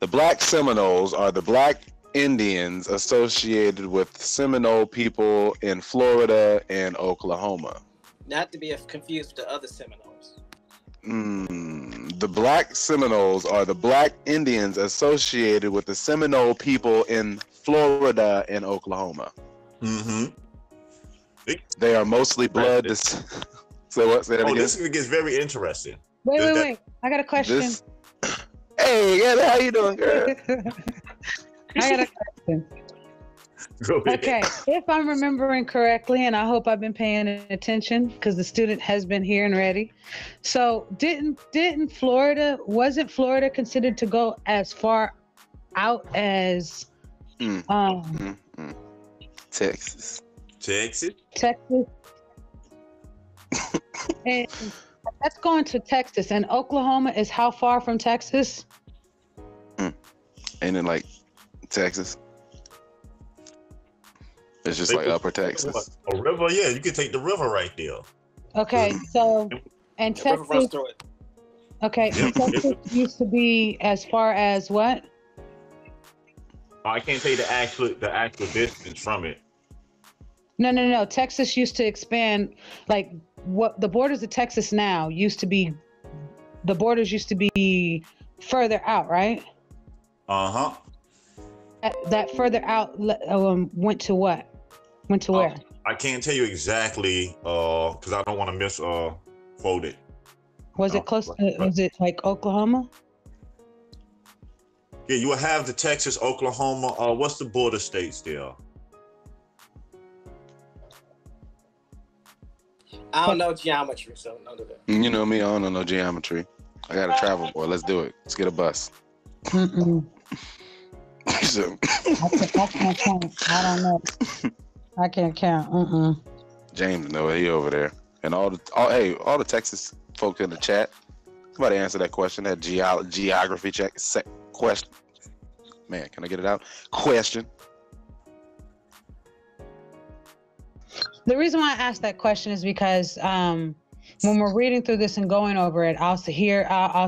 The Black Seminoles are the black Indians associated with Seminole people in Florida and Oklahoma. Not to be confused with the other Seminoles. The Black Seminoles are the black Indians associated with the Seminole people in Florida and Oklahoma. Mm-hmm. They are mostly blood. So what? Say that again? This gets very interesting. Wait. I got a question. Hey, yeah, how you doing, girl? I got a question. Go ahead. Okay, if I'm remembering correctly, and I hope I've been paying attention because the student has been here and ready. So wasn't Florida considered to go as far out as Texas. And that's going to Texas, and Oklahoma is how far from Texas? Ain't it like Texas? It's just like Upper Texas. A river, yeah, you can take the river right there. Okay, so and Texas. Okay, Texas used to be as far as what? I can't tell you the actual distance from it. No. Texas used to expand, like what the borders of Texas now used to be. The borders used to be further out, right? Uh-huh. That further out went to what? Went to where? I can't tell you exactly because I don't want to misquote it. Was it close? Was it like Oklahoma? Yeah, you will have the Texas, Oklahoma. What's the border states there? I don't know geometry, so none of that. You know me, I don't know no geometry. I got to travel, boy. Let's do it. Let's get a bus. So. I can't count. I don't know. I can't count. James, no, he over there. And all the Texas folks in the chat, somebody answer that question, that geography check question. Man, can I get it out? Question. The reason why I asked that question is because when we're reading through this and going over it, I'll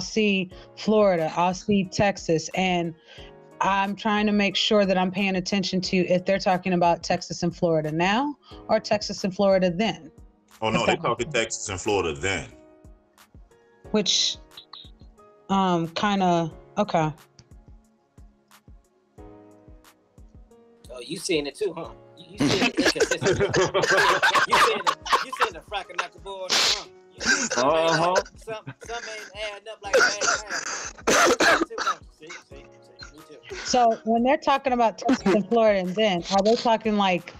see Florida, I'll see Texas, and I'm trying to make sure that I'm paying attention to if they're talking about Texas and Florida now or Texas and Florida then. Oh no, they're talking Texas and Florida then. Which, kind of okay. Oh, you seeing it too, huh? You seeing the inconsistency? you seeing the fracking out the board, huh? Some ain't adding up like that. See. So when they're talking about Texas and Florida, and then are they talking like,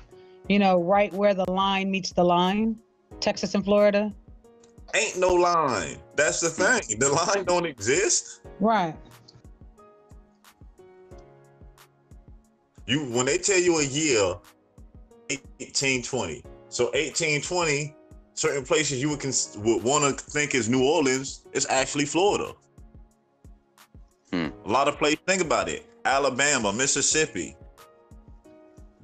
right where the line meets the line, Texas and Florida? Ain't no line. That's the thing. The line don't exist. Right. When they tell you a year, 1820. So 1820, certain places you would want to think is New Orleans, it's actually Florida. A lot of places, think about it. Alabama, Mississippi.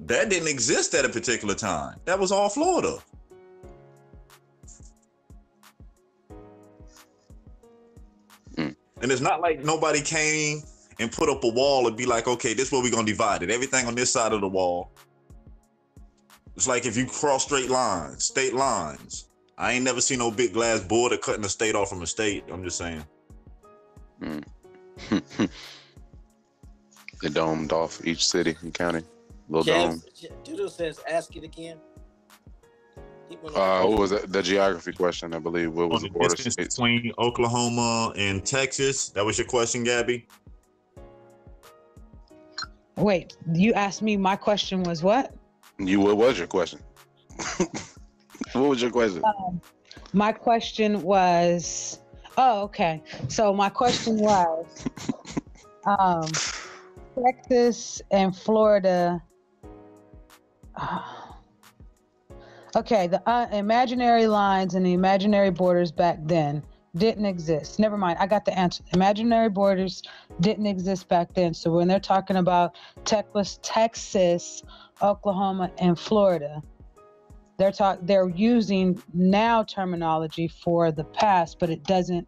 That didn't exist at a particular time. That was all Florida. And it's not like nobody came and put up a wall and be like, okay, this is where we're going to divide it. Everything on this side of the wall. It's like if you cross state lines. I ain't never seen no big glass border cutting a state off from a state. I'm just saying. They domed off each city and county. Little dome. Doodle says, ask it again. What was it? The geography question, I believe. What was the border states between Oklahoma and Texas? That was your question, Gabby? Wait, you asked me. My question was what? What was your question? What was your question? My question was. Oh, okay. So my question was, Texas and Florida. Okay, the imaginary lines and the imaginary borders back then didn't exist. Never mind, I got the answer. Imaginary borders didn't exist back then. So when they're talking about Texas, Oklahoma, and Florida, they're using now terminology for the past, but it doesn't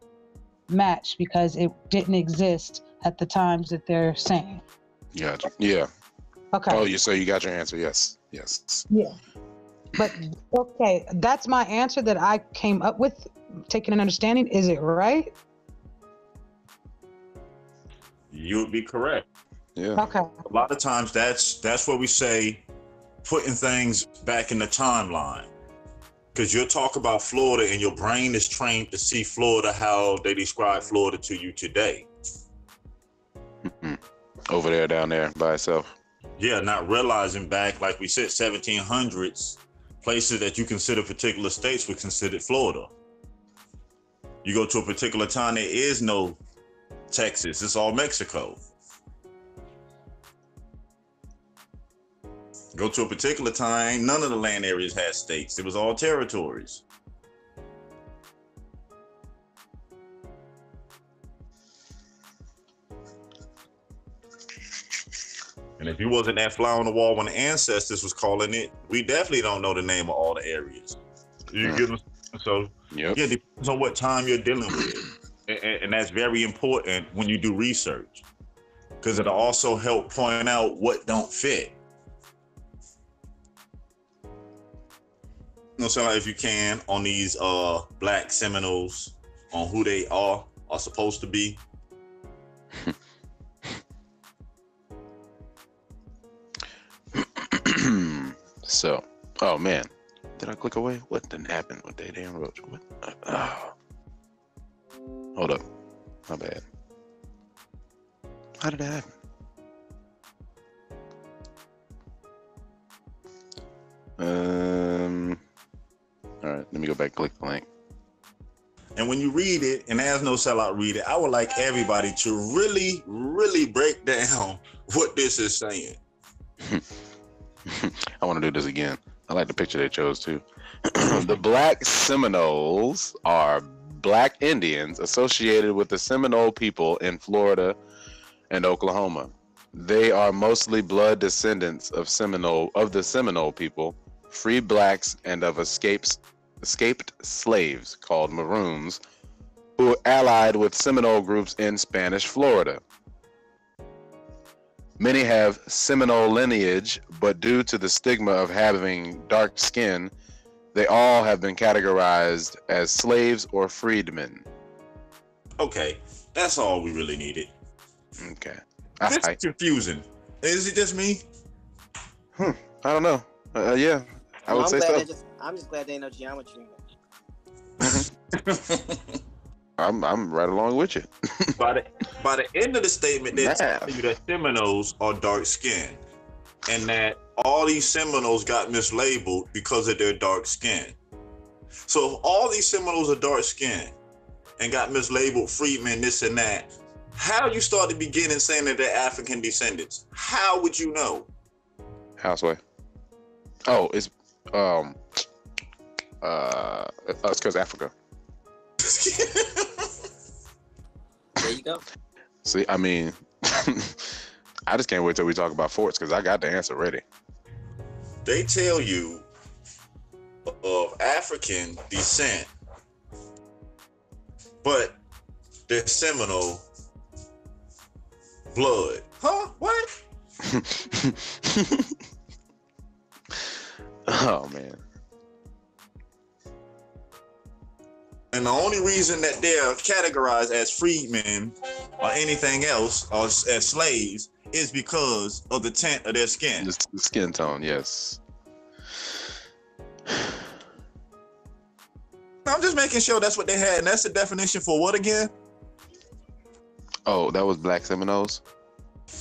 match because it didn't exist at the times that they're saying. Gotcha. Yeah. Okay. Oh, so you got your answer. Yes. Yeah. But okay, that's my answer that I came up with, taking an understanding. Is it right? You would be correct. Yeah. Okay. A lot of times that's what we say, putting things back in the timeline. Because you'll talk about Florida and your brain is trained to see Florida how they describe Florida to you today. Over there, down there by itself. Yeah, not realizing back, like we said, 1700s, places that you consider particular states were considered Florida. You go to a particular town, there is no Texas. It's all Mexico. Go to a particular time, none of the land areas had states. It was all territories. And if you wasn't that fly on the wall when the ancestors was calling it, we definitely don't know the name of all the areas. You get them? So yeah, it depends on what time you're dealing with. And that's very important when you do research, because it'll also help point out what don't fit. So like if you can, on these black Seminoles, on who they are supposed to be. So, oh man, did I click away? What didn't happen with that damn roach? What? Hold up, my bad. How did that happen? All right, let me go back and click the link. And when you read it, and as no sellout read it, I would like everybody to really, really break down what this is saying. I want to do this again. I like the picture they chose too. The Black Seminoles are Black Indians associated with the Seminole people in Florida and Oklahoma. They are mostly blood descendants of the Seminole people, free blacks, and of escaped slaves called Maroons, who allied with Seminole groups in Spanish Florida. Many have Seminole lineage, but due to the stigma of having dark skin, they all have been categorized as slaves or freedmen. Okay, that's all we really needed. Okay. This is confusing. Is it just me? I don't know. Yeah, I would say so. I'm just glad they know geometry. I'm right along with you. By the end of the statement, they tell you that Seminoles are dark skinned, and that all these Seminoles got mislabeled because of their dark skin. So if all these Seminoles are dark skinned and got mislabeled freedmen, this and that, how you start the beginning saying that they're African descendants? How would you know? Houseway. Oh, it's because Africa. There you go. See, I mean, I just can't wait till we talk about forts because I got the answer ready. They tell you of African descent, but they're Seminole blood. Huh? What? Oh man. And the only reason that they're categorized as freedmen or anything else, or as slaves, is because of the tint of their skin. The skin tone, yes. I'm just making sure that's what they had, and that's the definition for what again? Oh, that was Black Seminoles?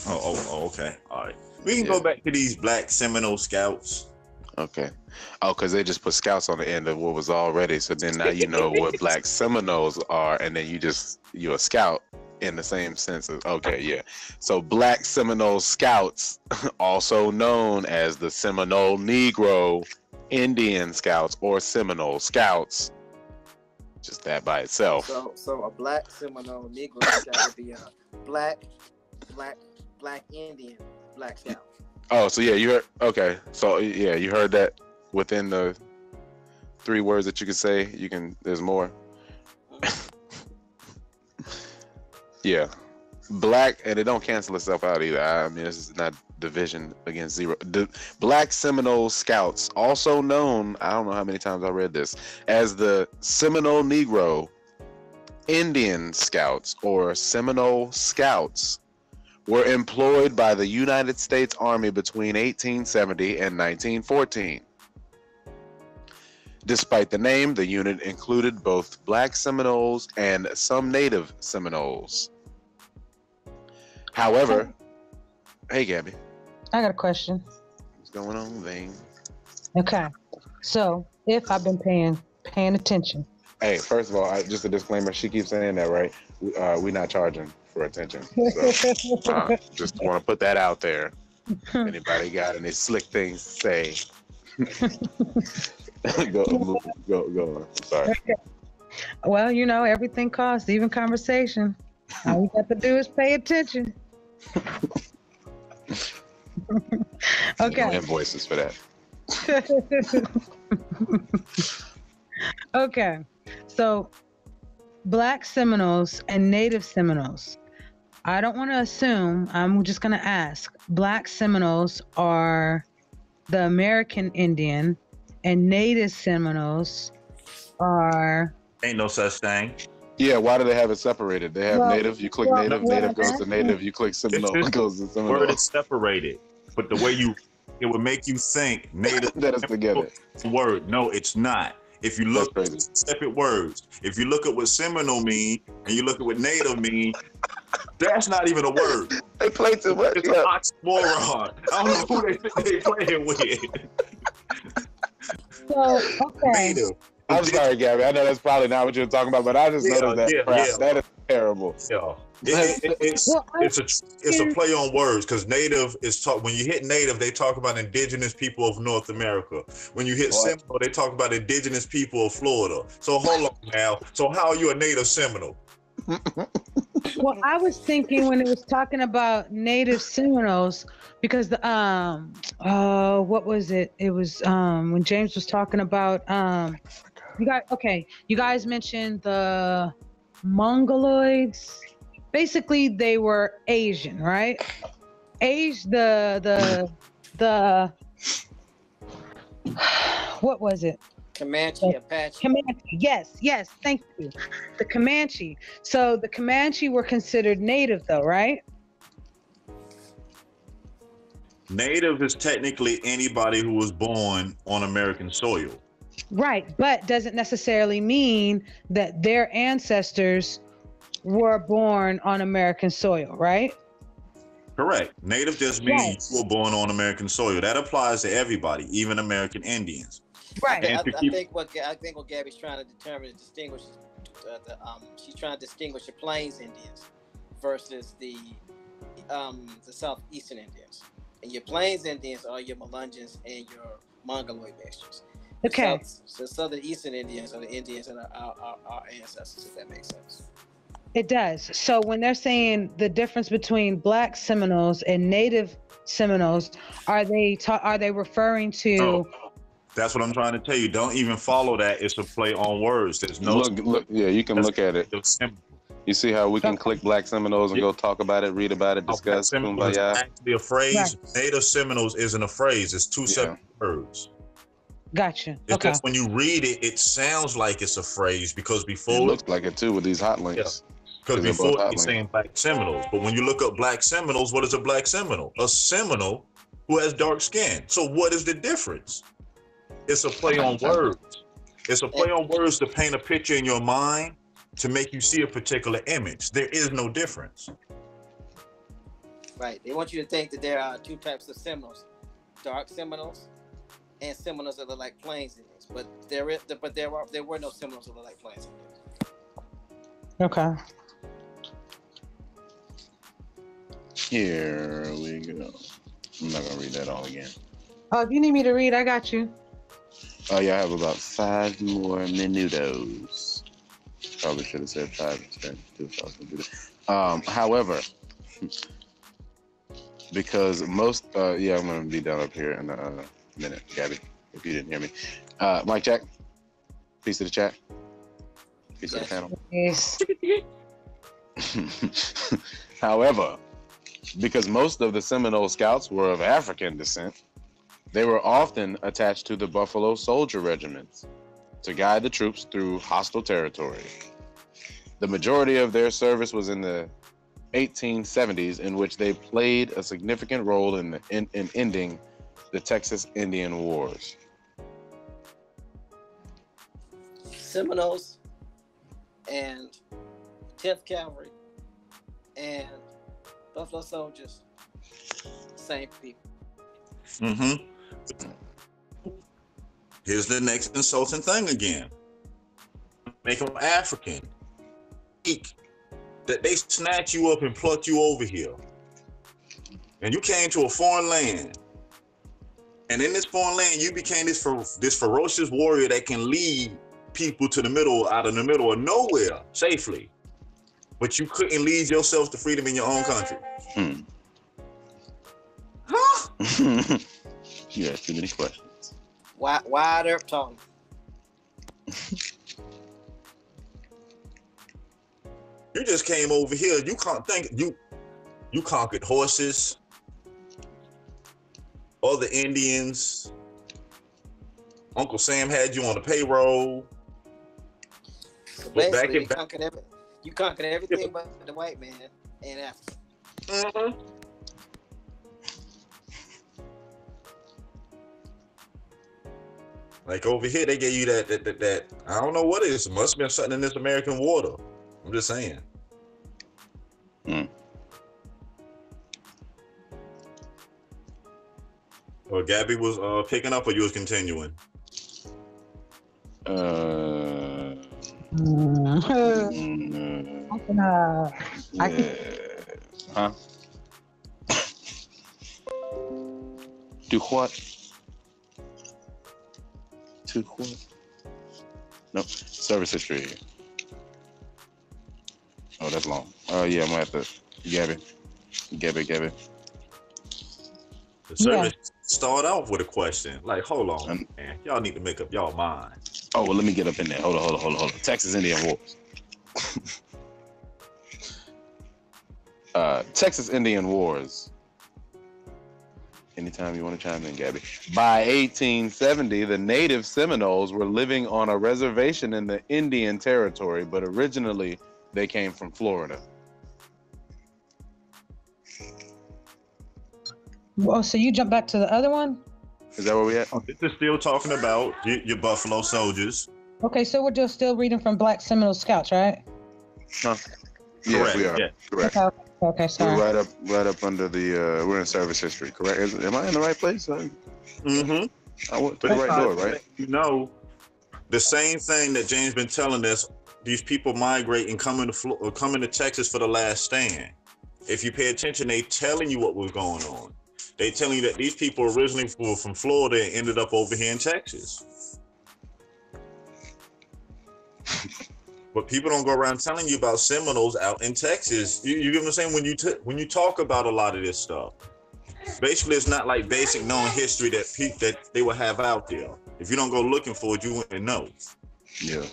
Oh, okay. All right. We can go back to these Black Seminole Scouts. Okay. Oh, because they just put scouts on the end of what was already. So then now you know what Black Seminoles are, and then you're a scout in the same sense as, okay, yeah. So Black Seminole Scouts, also known as the Seminole Negro Indian Scouts or Seminole Scouts. Just that by itself. So a Black Seminole Negro Scout would be a black Indian Black Scout. Oh, so yeah, you heard. Okay, so yeah, you heard that within the 3 words that you could say. There's more. Yeah, black, and it don't cancel itself out either. I mean, this is not division against zero. The Black Seminole Scouts, also known, I don't know how many times I read this, as the Seminole Negro Indian Scouts or Seminole Scouts, were employed by the United States Army between 1870 and 1914. Despite the name, the unit included both Black Seminoles and some Native Seminoles. However, hey Gabby. I got a question. What's going on, Vane? Okay, so if I've been paying attention. Hey, first of all, just a disclaimer. She keeps saying that, right? We're not charging for attention. So, just want to put that out there. Anybody got any slick things to say? Go on. Sorry. Okay. Well, you know, everything costs, even conversation. All you got to do is pay attention. Okay. No invoices for that. Okay. So, Black Seminoles and Native Seminoles. I don't want to assume, I'm just going to ask. Black Seminoles are the American Indian, and Native Seminoles are... Ain't no such thing. Yeah, why do they have it separated? They have Native, you click Native, Native goes to Native, you click Seminole, goes to Seminole. Word is separated, but the way it would make you think Native that is together. Word, no, it's not. If you look at separate words, if you look at what Seminole mean and you look at what Native mean, that's not even a word. They play too much. It's an oxymoron. I don't know who they playing with. So, okay. Native. I'm sorry, Gabby. I know that's probably not what you're talking about, but I just noticed that crap. Yeah. That is terrible. Yeah. It's a play on words because Native is when you hit Native, they talk about indigenous people of North America. When you hit Seminole, they talk about indigenous people of Florida. So hold on now. So how are you a Native Seminole? Well, I was thinking when it was talking about Native Seminoles, because the what was it? It was when James was talking about you guys mentioned the Mongoloids. Basically, they were Asian, right? The what was it? Comanche, Apache. Comanche, yes, thank you. The Comanche. So the Comanche were considered native though, right? Native is technically anybody who was born on American soil. Right, but doesn't necessarily mean that their ancestors were born on American soil, right? Correct. Native just means you were born on American soil. That applies to everybody, even American Indians. Right. I think what Gabby's trying to determine is distinguish she's trying to distinguish the Plains Indians versus the Southeastern Indians. And your Plains Indians are your Melungeons and your Mongoloid mixtures. Okay. So Southern Eastern Indians are the Indians that are our ancestors, if that makes sense. It does. So when they're saying the difference between Black Seminoles and Native Seminoles, are they referring to? Oh, that's what I'm trying to tell you. Don't even follow that. It's a play on words. There's no look. Yeah, you can look at it. You see how we can click Black Seminoles and go talk about it, read about it, discuss. Seminoles is actually a phrase. Right. Native Seminoles isn't a phrase. It's two separate words. Gotcha. It's just when you read it, it sounds like it's a phrase because before it looks like it too with these hot links. Because before it's saying Black Seminoles, but when you look up Black Seminoles, what is a Black Seminole? A Seminole who has dark skin. So what is the difference? It's a play on words. It's a play on words to paint a picture in your mind to make you see a particular image. There is no difference. Right. They want you to think that there are two types of Seminoles: dark Seminoles and Seminoles that look like Plains Indians. But there were no Seminoles that look like Plains Indians. Okay. Here we go. I'm not gonna read that all again. Oh, if you need me to read, I got you. Oh yeah, I have about 5 more minutos. Probably should have said 5 instead of 2. However, because most, yeah, I'm gonna be down up here in a minute, Gabby, if you didn't hear me. Mike Jack, peace to the chat. Peace to the panel. Yes. However, because most of the Seminole Scouts were of African descent, they were often attached to the Buffalo Soldier regiments to guide the troops through hostile territory. The majority of their service was in the 1870s, in which they played a significant role in ending the Texas Indian Wars. Seminoles and 10th Cavalry and Buffalo Soldiers, same people. Mm-hmm. Here's the next insulting thing again. Make them African. That they snatch you up and pluck you over here. And you came to a foreign land. And in this foreign land, you became this ferocious warrior that can lead people to out of the middle of nowhere safely. But you couldn't lead yourself to freedom in your own country. Huh? You asked too many questions. Wide up tongue. You just came over here. You can't think. You conquered horses, other Indians. Uncle Sam had you on the payroll. So basically, you conquered everything but the white man in Africa. Mm-hmm. Like over here, they gave you that I don't know what it is. It must have been something in this American water. I'm just saying. Well, Gabby was picking up, or you was continuing? Huh? Do what? To what? Nope. Service history. Oh, that's long. Yeah, I'm gonna have to. Gabby. The service start off with a question. Like, hold on, man. Y'all need to make up y'all mind. Oh, well, let me get up in there. Hold on. Texas Indian Wars. Texas Indian Wars. Anytime you want to chime in, Gabby. By 1870, the native Seminoles were living on a reservation in the Indian Territory, but originally they came from Florida. Oh, so you jump back to the other one? Is that where we at? This is still talking about your Buffalo Soldiers. Okay, so we're just still reading from Black Seminole Scouts, right? Huh? Yes, we are. Yeah. Correct. Okay, sorry. We're right up under the. We're in service history, correct? Am I in the right place? Mm-hmm. I went to the right door, right? You know, the same thing that James been telling us. These people migrate and coming to Texas for the last stand. If you pay attention, they telling you what was going on. They telling you that these people originally were from Florida and ended up over here in Texas. But people don't go around telling you about Seminoles out in Texas. You get what I'm saying? When you talk about a lot of this stuff, basically it's not like basic known history that they will have out there. If you don't go looking for it, you wouldn't know. Yeah.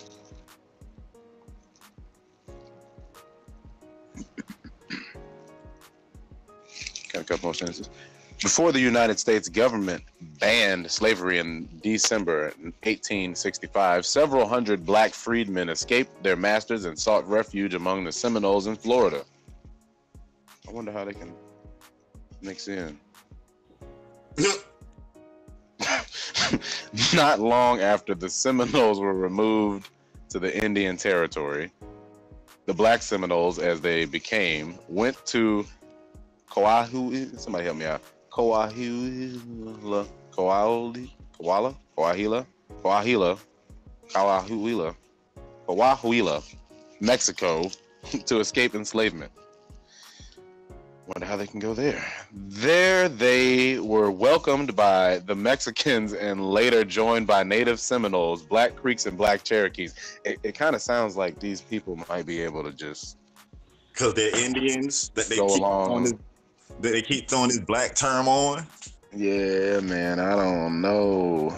Got a couple more sentences. Before the United States government banned slavery in December 1865, several hundred black freedmen escaped their masters and sought refuge among the Seminoles in Florida. I wonder how they can mix in. Not long after the Seminoles were removed to the Indian Territory, the black Seminoles, as they became, went to Coahudi. Somebody help me out. Coahuila, Mexico, to escape enslavement. Wonder how they can go there. There they were welcomed by the Mexicans and later joined by native Seminoles, Black Creeks, and Black Cherokees. It kind of sounds like these people might be able to just, because they're Indians, that they go keep along. that they keep throwing this black term on. Yeah, man, I don't know.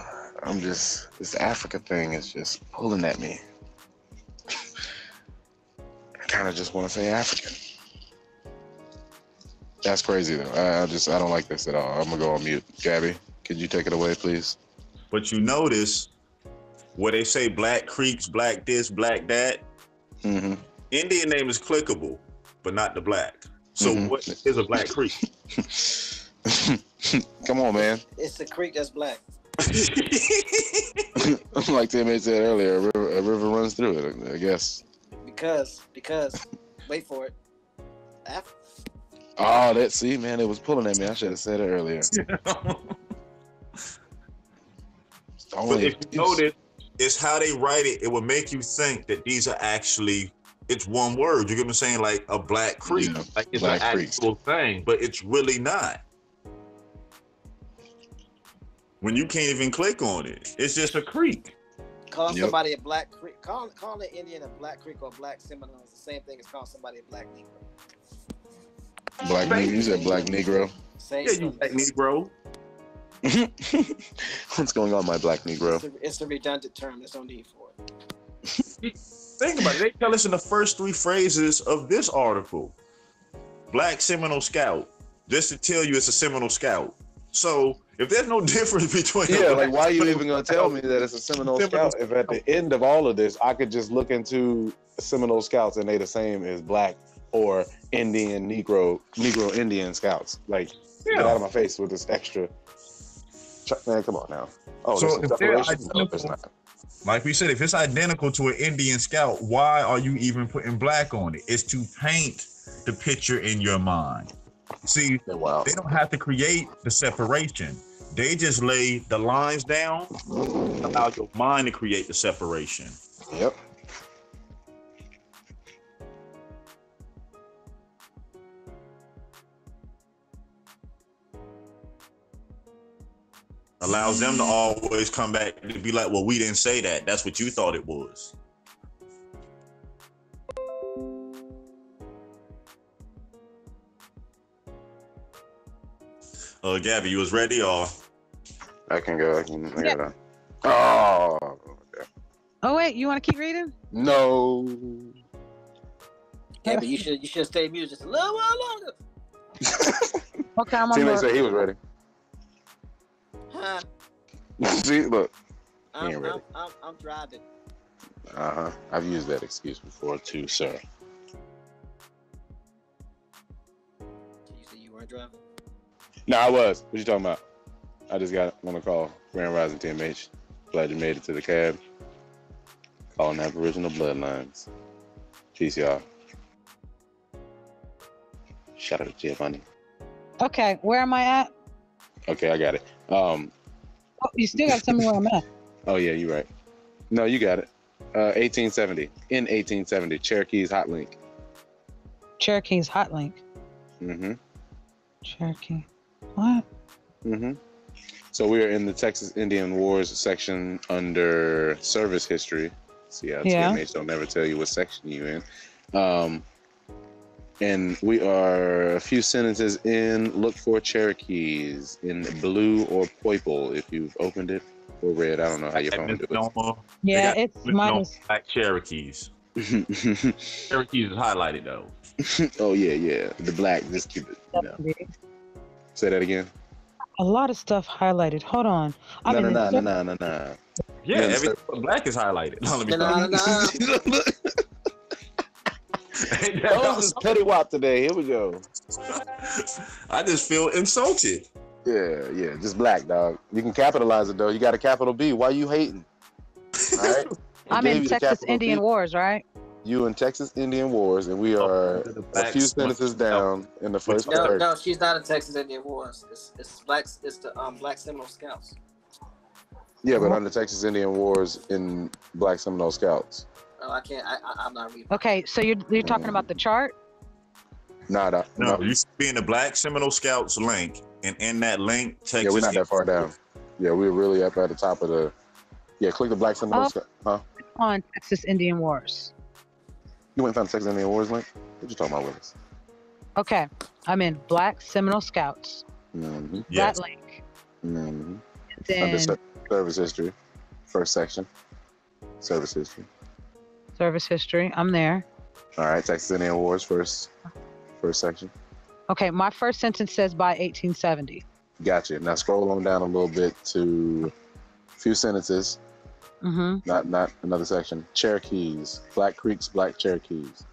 This Africa thing is just pulling at me. I kind of just want to say African. That's crazy though. I don't like this at all. I'm gonna go on mute. Gabby, could you take it away, please? But you notice where they say Black Creeks, Black this, Black that. Mm-hmm. Indian name is clickable, but not the black. So what is a Black Creek? Come on, man. It's the creek that's black. Like Tim said earlier, a river runs through it, I guess. Because, wait for it. Oh, see, man, it was pulling at me. I should have said it earlier. But if you notice, it's how they write it. It will make you think that these are actually, it's one word. You get what I'm saying? Like a Black Creek. Yeah, like it's Black an actual thing, but it's really not. When you can't even click on it, it's just a creek. Calling somebody a Black Creek, calling an Indian a Black Creek or Black Seminole is the same thing as calling somebody a Black Negro. Black Negro? You said Black Negro? Same you Black Negro. What's going on, my Black Negro? It's a redundant term. There's no need for it. Think about it. They tell us in the first three phrases of this article, Black Seminole Scout, just to tell you it's a Seminole Scout. So if there's no difference between like why are you even gonna tell me that it's a Seminole Scout if at the end of all of this I could just look into Seminole Scouts and they the same as Black or Indian Negro Indian Scouts? Like, get out of my face with this extra. Man, come on now. Oh, so if they're identical, like we said, if it's identical to an Indian Scout, why are you even putting black on it? It's to paint the picture in your mind. See, they don't have to create the separation. They just lay the lines down, allow your mind to create the separation. Yep. Allows them to always come back to be like, well, we didn't say that. That's what you thought it was. Gabby, you was ready or? I can go. I got it. Oh. Okay. Oh wait, you want to keep reading? No. Yeah, but you should stay muted just a little while longer. Okay, I'm on Teammate board. said he was ready. Huh? See, look. He ain't I'm ready. I'm driving. I've used that excuse before too, sir. You said you weren't driving? No, I was. What you talking about? I just want to call Grand Rising TMH. Glad you made it to the cab. Calling Aboriginal Bloodlines. Peace, y'all. Shout out to Giovanni. Okay, where am I at? Okay, I got it. Oh, you still got to tell me where I'm at. Oh yeah, you're right. No, you got it. 1870. In 1870, Cherokee's Hot Link. Cherokee's Hot Link. Mm-hmm. Cherokee. What? Mm-hmm. So we are in the Texas Indian Wars section under service history. See how Yeah. TMH don't never tell you what section you in. And we are a few sentences in. Look for Cherokees in blue or purple if you've opened it, or red. I don't know how your phone do it. Yeah, it's minus. Black Cherokees. Cherokees is highlighted though. Oh yeah. The black, just keep it. No. Say that again. A lot of stuff highlighted. Hold on. No. Yeah, everything black is highlighted. No, let me Oh, this is Petty Wop today. Here we go. I just feel insulted. Yeah, just black, dog. You can capitalize it though. You got a capital B. Why you hating? All right. I'm in Texas Indian Wars, right? You in Texas Indian Wars, and we are a few sentences down in the first. No, she's not in Texas Indian Wars. It's blacks. It's the Black Seminole Scouts. Yeah, but under Texas Indian Wars in Black Seminole Scouts. Oh, I can't. I'm not reading. Okay, so you're talking about the chart? No. You should be in the Black Seminole Scouts link, and in that link, Texas. Yeah, we're not that far down. Yeah, we're really up at the top of the. Yeah, click the Black Seminole Scouts. Huh? On Texas Indian Wars. You went and found the Texas Indian Wars link? What you talking about with us? Okay, I'm in Black Seminole Scouts. Mm-hmm. That link. Mm-hmm. Then under service history, first section. Service history. Service history. I'm there. All right, Texas Indian Wars, first section. Okay, my first sentence says by 1870. Gotcha. Now scroll on down a little bit to a few sentences. Mm-hmm. Not another section. Cherokees, Black Creeks, Black Cherokees.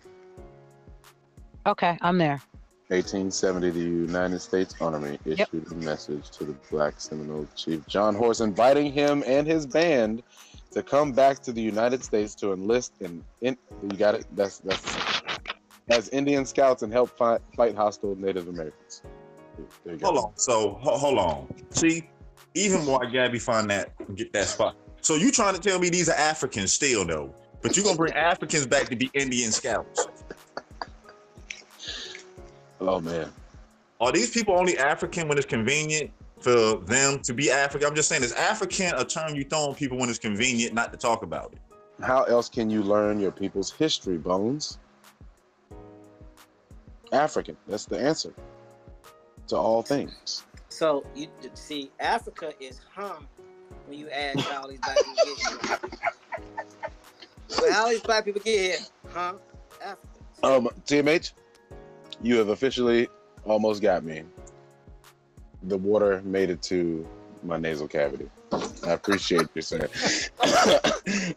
Okay, I'm there. 1870, the United States Army issued a message to the Black Seminole Chief John Horse, inviting him and his band to come back to the United States to enlist in you got it. That's as Indian scouts and help fight hostile Native Americans. There you go. Hold on. So hold on. See, even more Gabby find that get that spot. So you trying to tell me these are Africans still though, but you're gonna bring Africans back to be Indian scouts? Oh man. Are these people only African when it's convenient for them to be African? I'm just saying, is African a term you throw on people when it's convenient not to talk about it? How else can you learn your people's history, Bones? African. That's the answer to all things. So you see, Africa is when you add all these black people get here. When all these black people get here, Africa. TMH, you have officially almost got me. The water made it to my nasal cavity. I appreciate you, sir.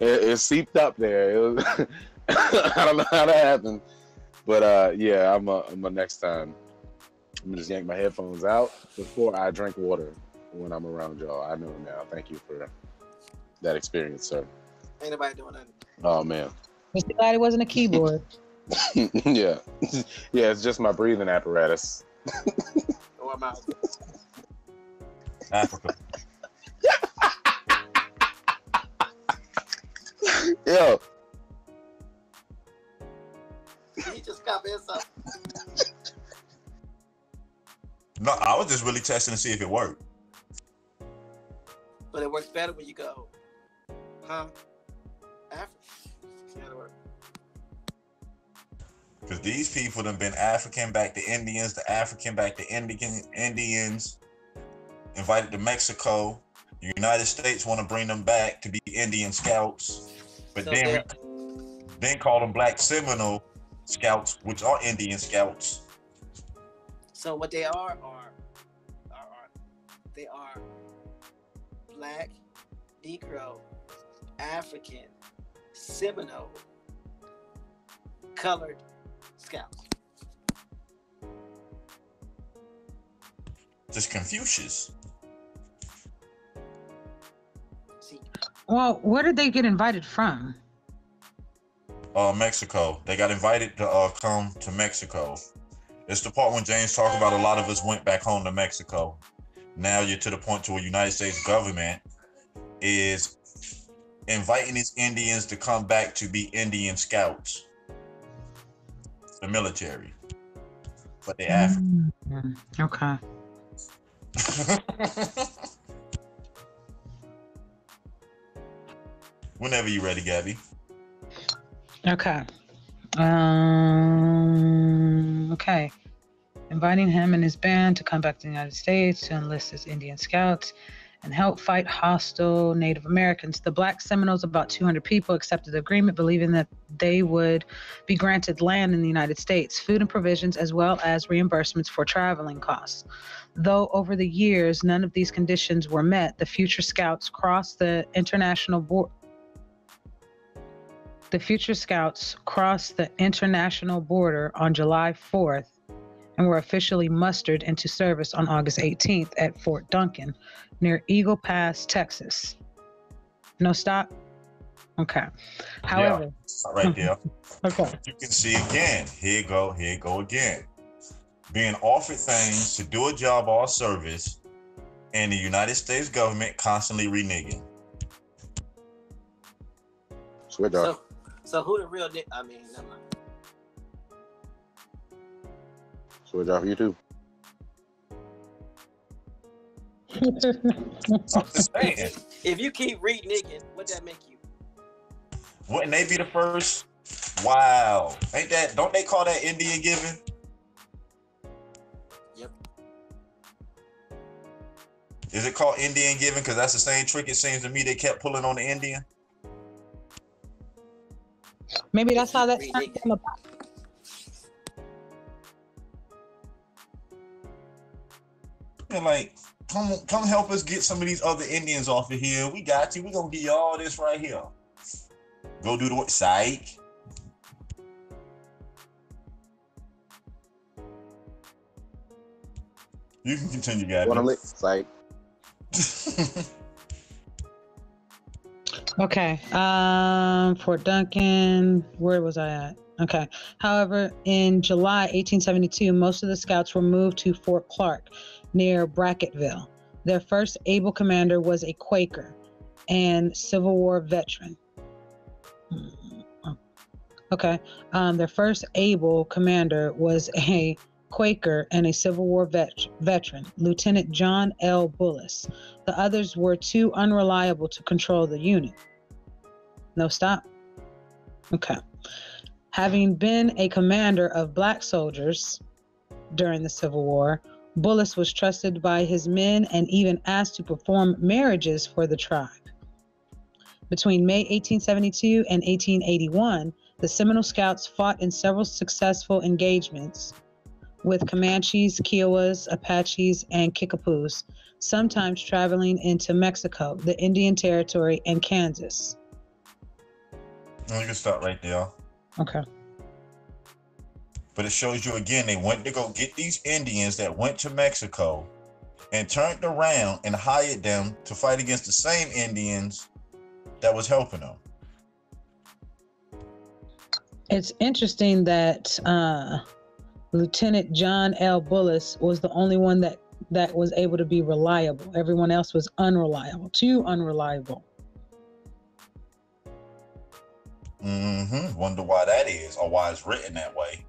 it seeped up there. It was I don't know how that happened, but yeah, I'm a next time. I'm gonna just yank my headphones out before I drink water when I'm around y'all. I know now. Thank you for that experience, sir. Ain't nobody doing that. Oh man. Mr. Glad it wasn't a keyboard. Yeah, it's just my breathing apparatus. Or my Africa. Yo. He just got this up. No, I was just really testing to see if it worked. But it works better when you go, Africa. That'll work. Because these people have been African back to Indians, the African back to Indians, invited to Mexico. The United States want to bring them back to be Indian scouts, but so then call them Black Seminole Scouts, which are Indian scouts. So what they are they are Black, Negro, African, Seminole, colored scouts. Just Confucius. See. Well, where did they get invited from? Mexico. They got invited to come to Mexico. It's the part when James talked about a lot of us went back home to Mexico. Now you're to the point to where the United States government is inviting these Indians to come back to be Indian scouts. The military. But they African. Okay. Whenever you're ready, Gabby. Okay. Okay. Inviting him and his band to come back to the United States to enlist as Indian scouts and help fight hostile Native Americans. The Black Seminoles, about 200 people, accepted the agreement, believing that they would be granted land in the United States, food and provisions, as well as reimbursements for traveling costs. Though over the years, none of these conditions were met, the future scouts crossed the international border. The future scouts crossed the international border on July 4th and were officially mustered into service on August 18th at Fort Duncan near Eagle Pass, Texas. No stop? Okay. However. Yeah, right there. Okay. You can see again. Here you go again. Being offered things to do a job or service, and the United States government constantly reneging. Switch off. So who the real? I mean, never mind. Switch off YouTube. I'm just saying. If you keep reneging, what that make you? Wouldn't they be the first? Wow. Ain't that? Don't they call that Indian giving? Yep. Is it called Indian giving? Because that's the same trick it seems to me they kept pulling on the Indian. Maybe that's how that term came about. And like, come help us get some of these other Indians off of here. We got you. We gonna give you all this right here. Go do the work. Psych. You can continue, guys. Want to lick? Psych. Okay. Fort Duncan. Where was I at? Okay. However, in July 1872, most of the scouts were moved to Fort Clark near Bracketville. Their first able commander was a Quaker and Civil War veteran. Okay. Their first able commander was a Quaker and a Civil War veteran, Lieutenant John L. Bullis. The others were too unreliable to control the unit. No stop? Okay. Having been a commander of black soldiers during the Civil War, Bullis was trusted by his men and even asked to perform marriages for the tribe. Between May 1872 and 1881, the Seminole Scouts fought in several successful engagements with Comanches, Kiowas, Apaches, and Kickapoos, sometimes traveling into Mexico, the Indian Territory, and Kansas. You can stop right there. Okay. But it shows you again, they went to go get these Indians that went to Mexico and turned around and hired them to fight against the same Indians that was helping them. It's interesting that Lieutenant John L. Bullis was the only one that was able to be reliable. Everyone else was unreliable, too unreliable. Wonder why that is, or why it's written that way.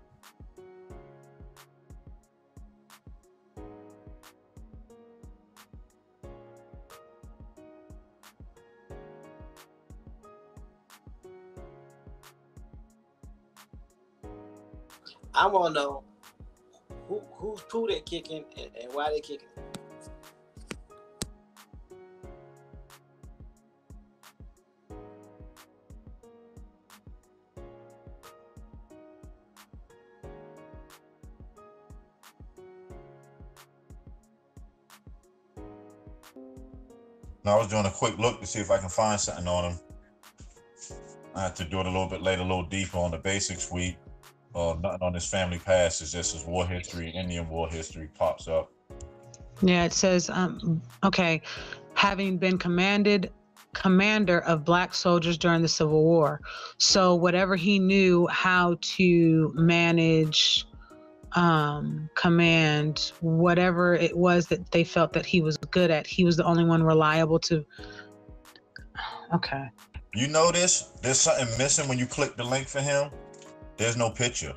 I want to know whose poo they kicking and why they kicking. Now I was doing a quick look to see if I can find something on them. I have to do it a little bit later, a little deeper on the basics week. Nothing on his family past. It's just his war history, Indian war history pops up. Yeah, it says, okay, having been commander of black soldiers during the Civil War. So whatever he knew how to manage, command, whatever it was that they felt that he was good at, he was the only one reliable to. Okay. You notice there's something missing when you click the link for him. There's no picture.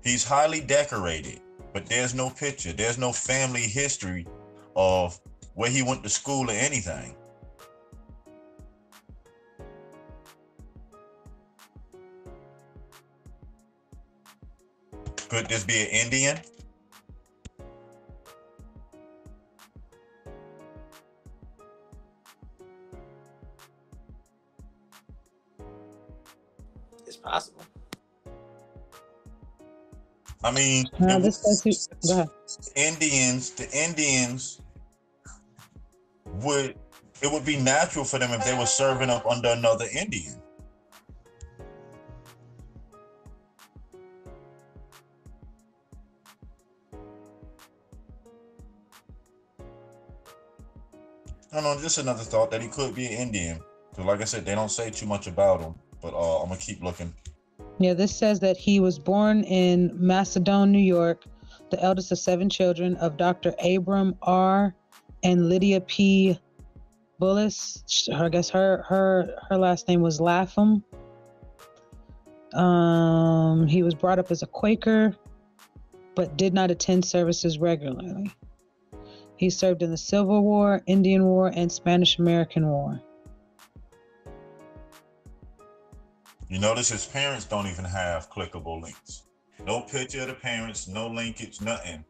He's highly decorated. but there's no picture. There's no family history of where he went to school or anything. Could this be an Indian? It's possible. I mean, Go ahead. the Indians it would be natural for them if they were serving up under another Indian. I don't know, just another thought that he could be an Indian. So like I said, they don't say too much about him, but I'm gonna keep looking. Yeah, this says that he was born in Macedon, New York, the eldest of 7 children of Dr. Abram R. and Lydia P. Bullis. I guess her last name was Lapham. He was brought up as a Quaker, but did not attend services regularly. He served in the Civil War, Indian War, and Spanish-American War. You notice his parents don't even have clickable links. No picture of the parents, no linkage, nothing.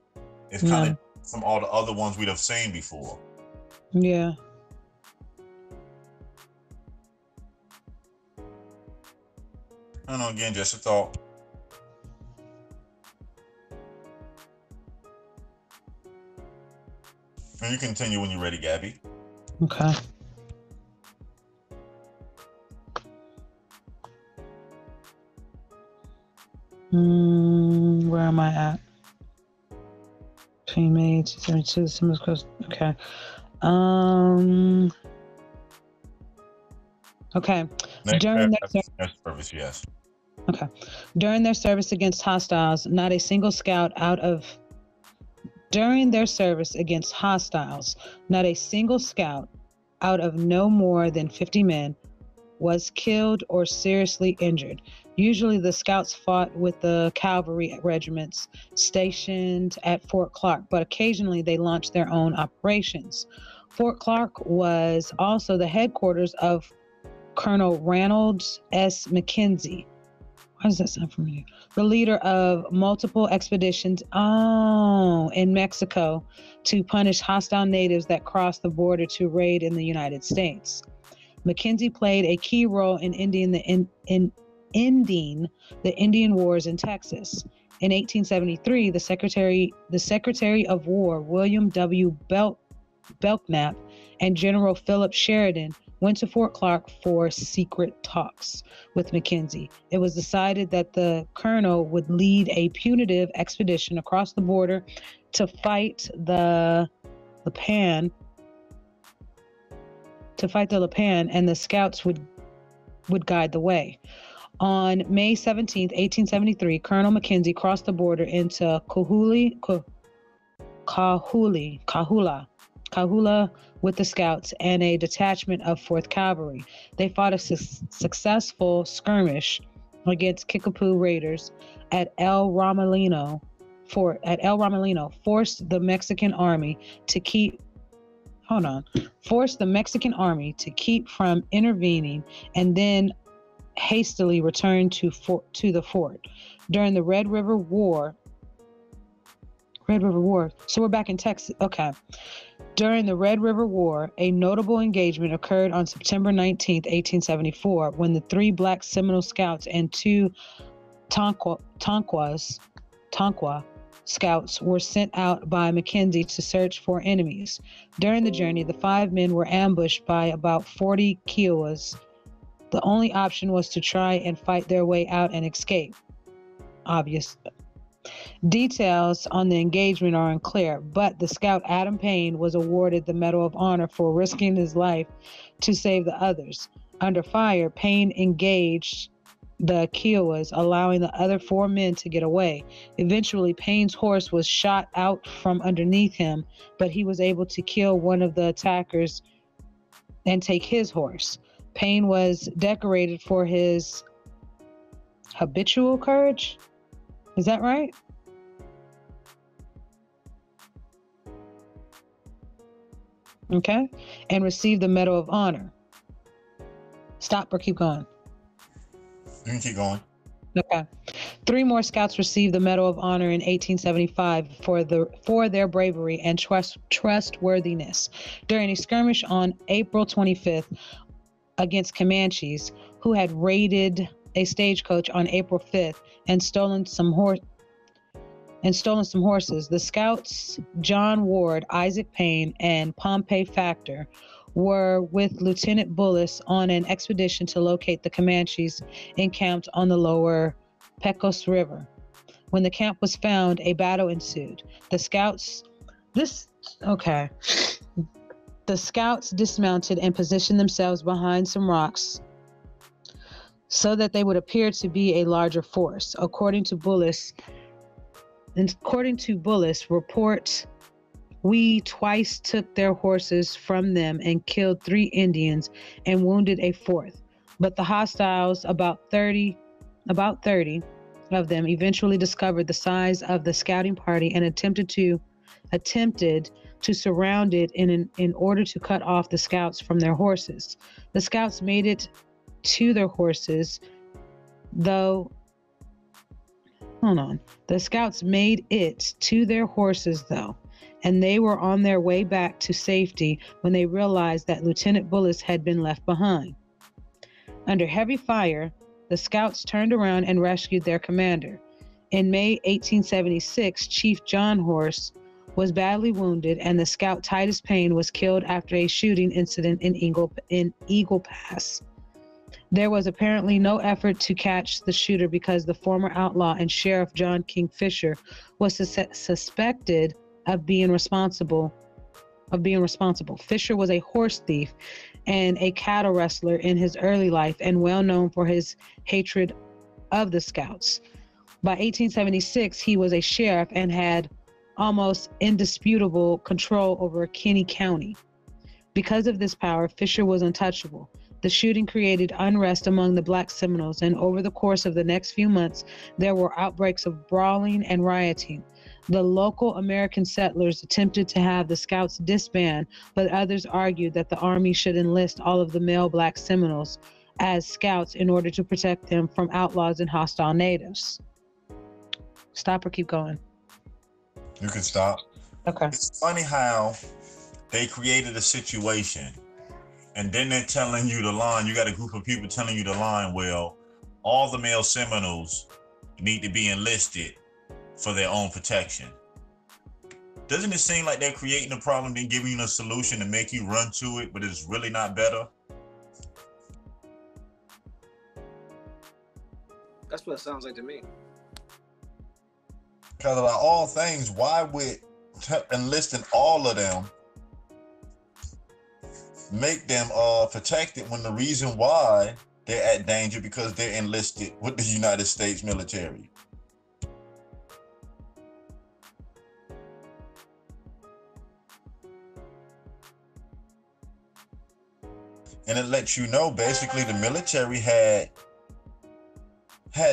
It's kind of from all the other ones we'd have seen before. Yeah. I don't know, again, just a thought. And you continue when you're ready, Gabby. Okay. Where am I at? Between May 272, okay. Okay. During their service, yes. Okay. During their service against hostiles, not a single scout out of no more than 50 men was killed or seriously injured. Usually the scouts fought with the cavalry regiments stationed at Fort Clark, but occasionally they launched their own operations. Fort Clark was also the headquarters of Colonel Ranald S. McKenzie. Why does that sound familiar? The leader of multiple expeditions in Mexico to punish hostile natives that crossed the border to raid in the United States. McKenzie played a key role in ending the Indian Wars in Texas. In 1873, the Secretary of War, William W. Belknap, and General Philip Sheridan went to Fort Clark for secret talks with McKenzie. It was decided that the colonel would lead a punitive expedition across the border to fight the Lipan, and the scouts would guide the way. On May 17th, 1873, Colonel McKenzie crossed the border into Kahula with the scouts and a detachment of 4th Cavalry. They fought a successful skirmish against Kickapoo raiders at El Ramalino, forced the Mexican army to keep from intervening, and then hastily returned to the fort. During the Red River War. So we're back in Texas. Okay. During the Red River War, a notable engagement occurred on September 19th, 1874, when the 3 Black Seminole Scouts and 2 Tonquah Scouts were sent out by McKenzie to search for enemies. During the journey, the 5 men were ambushed by about 40 Kiowas. The only option was to try and fight their way out and escape. Obvious. Details on the engagement are unclear, but the scout Adam Payne was awarded the Medal of Honor for risking his life to save the others. Under fire, Payne engaged the Kiowas, allowing the other 4 men to get away. Eventually, Payne's horse was shot out from underneath him, but he was able to kill one of the attackers and take his horse. Payne was decorated for his habitual courage. Is that right? Okay, and received the Medal of Honor. Stop or keep going? You can keep going. Okay. 3 more scouts received the Medal of Honor in 1875 for their bravery and trustworthiness during a skirmish on April 25th against Comanches, who had raided a stagecoach on April 5th and stolen some horses. The scouts, John Ward, Isaac Payne, and Pompey Factor, were with Lieutenant Bullis on an expedition to locate the Comanches encamped on the lower Pecos River. When the camp was found, a battle ensued. The scouts dismounted and positioned themselves behind some rocks so that they would appear to be a larger force. According to Bullis' report, we twice took their horses from them and killed 3 Indians and wounded a 4th. But the hostiles, about 30 of them, eventually discovered the size of the scouting party and attempted to surround it in order to cut off the scouts from their horses. The scouts made it to their horses, though. The scouts made it to their horses, though, and they were on their way back to safety when they realized that Lieutenant Bullis had been left behind. Under heavy fire, the scouts turned around and rescued their commander. In May 1876, Chief John Horse was badly wounded, and the scout Titus Payne was killed after a shooting incident in Eagle Pass. There was apparently no effort to catch the shooter because the former outlaw and Sheriff John King Fisher was suspected of being responsible. Fisher was a horse thief and a cattle rustler in his early life and well known for his hatred of the scouts. By 1876, he was a sheriff and had almost indisputable control over Kinney County. Because of this power, Fisher was untouchable. The shooting created unrest among the Black Seminoles, and over the course of the next few months, there were outbreaks of brawling and rioting. The local American settlers attempted to have the scouts disband, but others argued that the Army should enlist all of the male Black Seminoles as scouts in order to protect them from outlaws and hostile natives. Stop or keep going? You can stop. Okay. It's funny how they created a situation and then they're telling you the line. You got a group of people telling you the line, well, all the male Seminoles need to be enlisted for their own protection. Doesn't it seem like they're creating a problem, then giving you a solution to make you run to it, but it's really not better? That's what it sounds like to me. Because of all things, why would enlisting all of them make them protected when the reason why they're at danger because they're enlisted with the United States military? And it lets you know basically the military had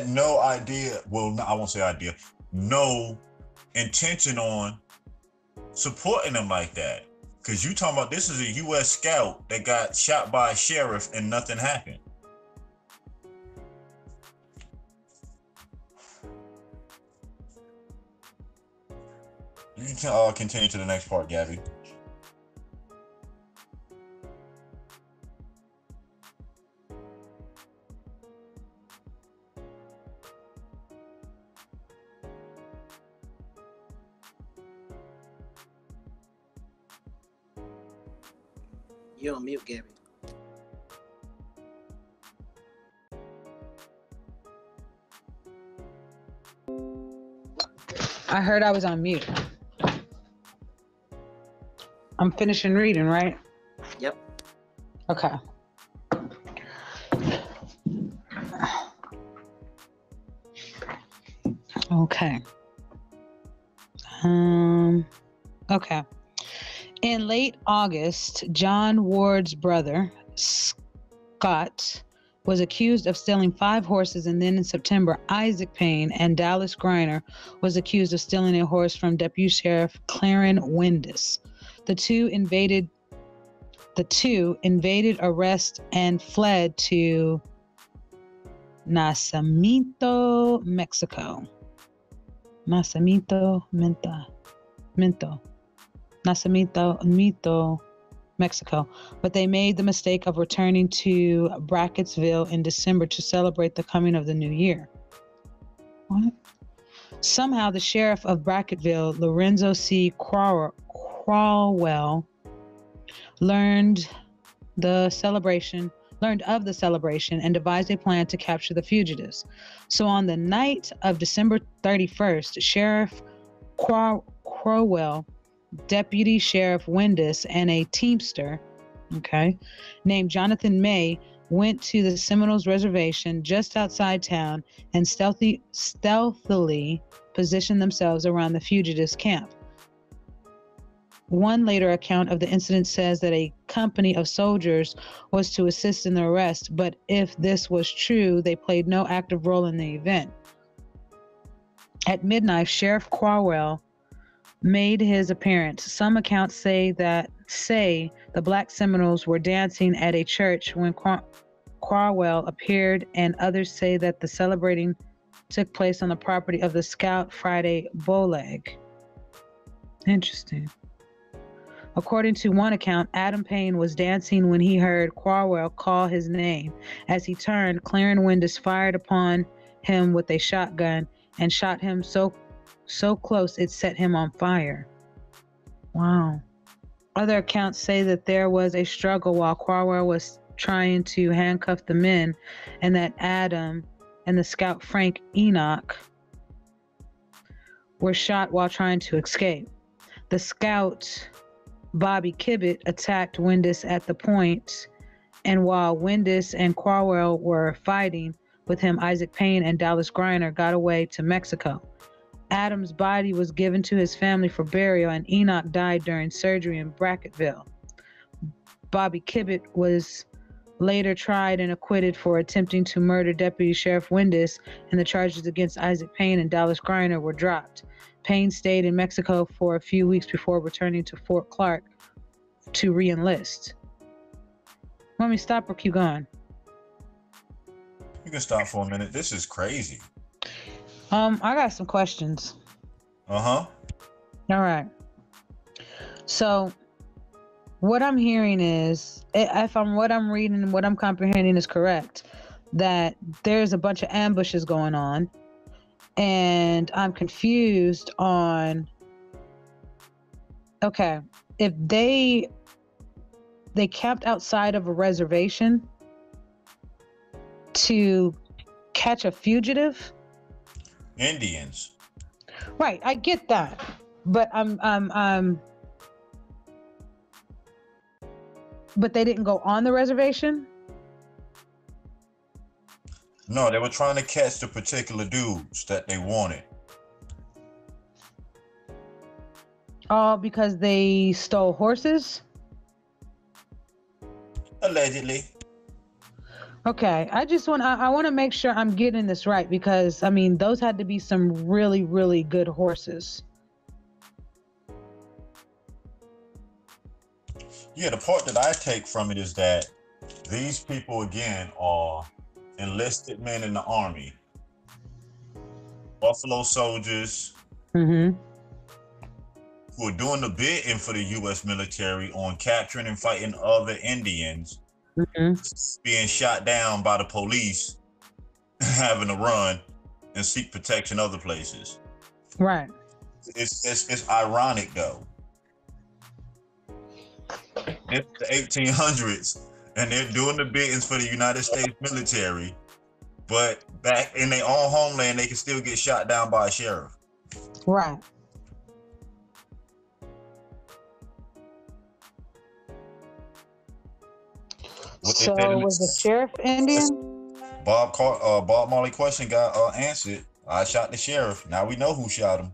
no idea, well, I won't say idea, no intention on supporting them like that. Because you talking about this is a U.S. scout that got shot by a sheriff and nothing happened. You can continue to the next part, Gabby. You're on mute, Gabby. I heard I was on mute. I'm finishing reading, right? Yep. Okay. Okay. Okay. In late August, John Ward's brother, Scott, was accused of stealing 5 horses, and then in September, Isaac Payne and Dallas Griner was accused of stealing a horse from Deputy Sheriff Clarence Windus. The two invaded the two invaded, arrested, and fled to Nacimiento, Mexico. Nacimiento, Mexico. But they made the mistake of returning to Brackettsville in December to celebrate the coming of the new year. What? Somehow the sheriff of Brackettsville, Lorenzo C. Crawwell, learned of the celebration and devised a plan to capture the fugitives. So on the night of December 31st, Sheriff Crawwell, Deputy Sheriff Windus, and a teamster, named Jonathan May, went to the Seminoles Reservation just outside town and stealthily positioned themselves around the fugitives' camp. One later account of the incident says that a company of soldiers was to assist in the arrest, but if this was true, they played no active role in the event. At midnight, Sheriff Crawwell made his appearance. Some accounts say the Black Seminoles were dancing at a church when Crawwell appeared, and others say that the celebrating took place on the property of the Scout Friday Bowleg. Interesting. According to one account, Adam Payne was dancing when he heard Crawwell call his name. As he turned, Clarence Windus fired upon him with a shotgun and shot him so close it set him on fire. Wow. Other accounts say that there was a struggle while Crawwell was trying to handcuff the men, and that Adam and the scout Frank Enoch were shot while trying to escape. The scout Bobby Kibbitt attacked Windus at the point, and while Windus and Crawwell were fighting with him, Isaac Payne and Dallas Griner got away to Mexico. Adam's body was given to his family for burial, and Enoch died during surgery in Brackettsville. Bobby Kibbitt was later tried and acquitted for attempting to murder Deputy Sheriff Windus, and the charges against Isaac Payne and Dallas Griner were dropped. Payne stayed in Mexico for a few weeks before returning to Fort Clark to re-enlist. Want me to stop or keep going? You can stop for a minute. This is crazy. I got some questions. Uh-huh. All right. So what I'm hearing is, if what I'm reading and what I'm comprehending is correct, that there's a bunch of ambushes going on, and I'm confused on, okay, if they camped outside of a reservation to catch a fugitive. Indians. Right, I get that, but but they didn't go on the reservation? No, they were trying to catch the particular dudes that they wanted. Oh, because they stole horses? Allegedly. Okay, I want to make sure I'm getting this right, because I mean, those had to be some really, really good horses. Yeah, the part that I take from it is that these people, again, are enlisted men in the Army, Buffalo Soldiers, Mm-hmm. who are doing the bidding for the U.S. military on capturing and fighting other Indians, Mm-hmm. being shot down by the police, having to run and seek protection other places. Right. It's ironic though. It's the 1800s, and they're doing the biddings for the United States military, but back in their own homeland, they can still get shot down by a sheriff. Right. So was the sheriff Indian? Bob Marley question got answered. I shot the sheriff. Now we know who shot him.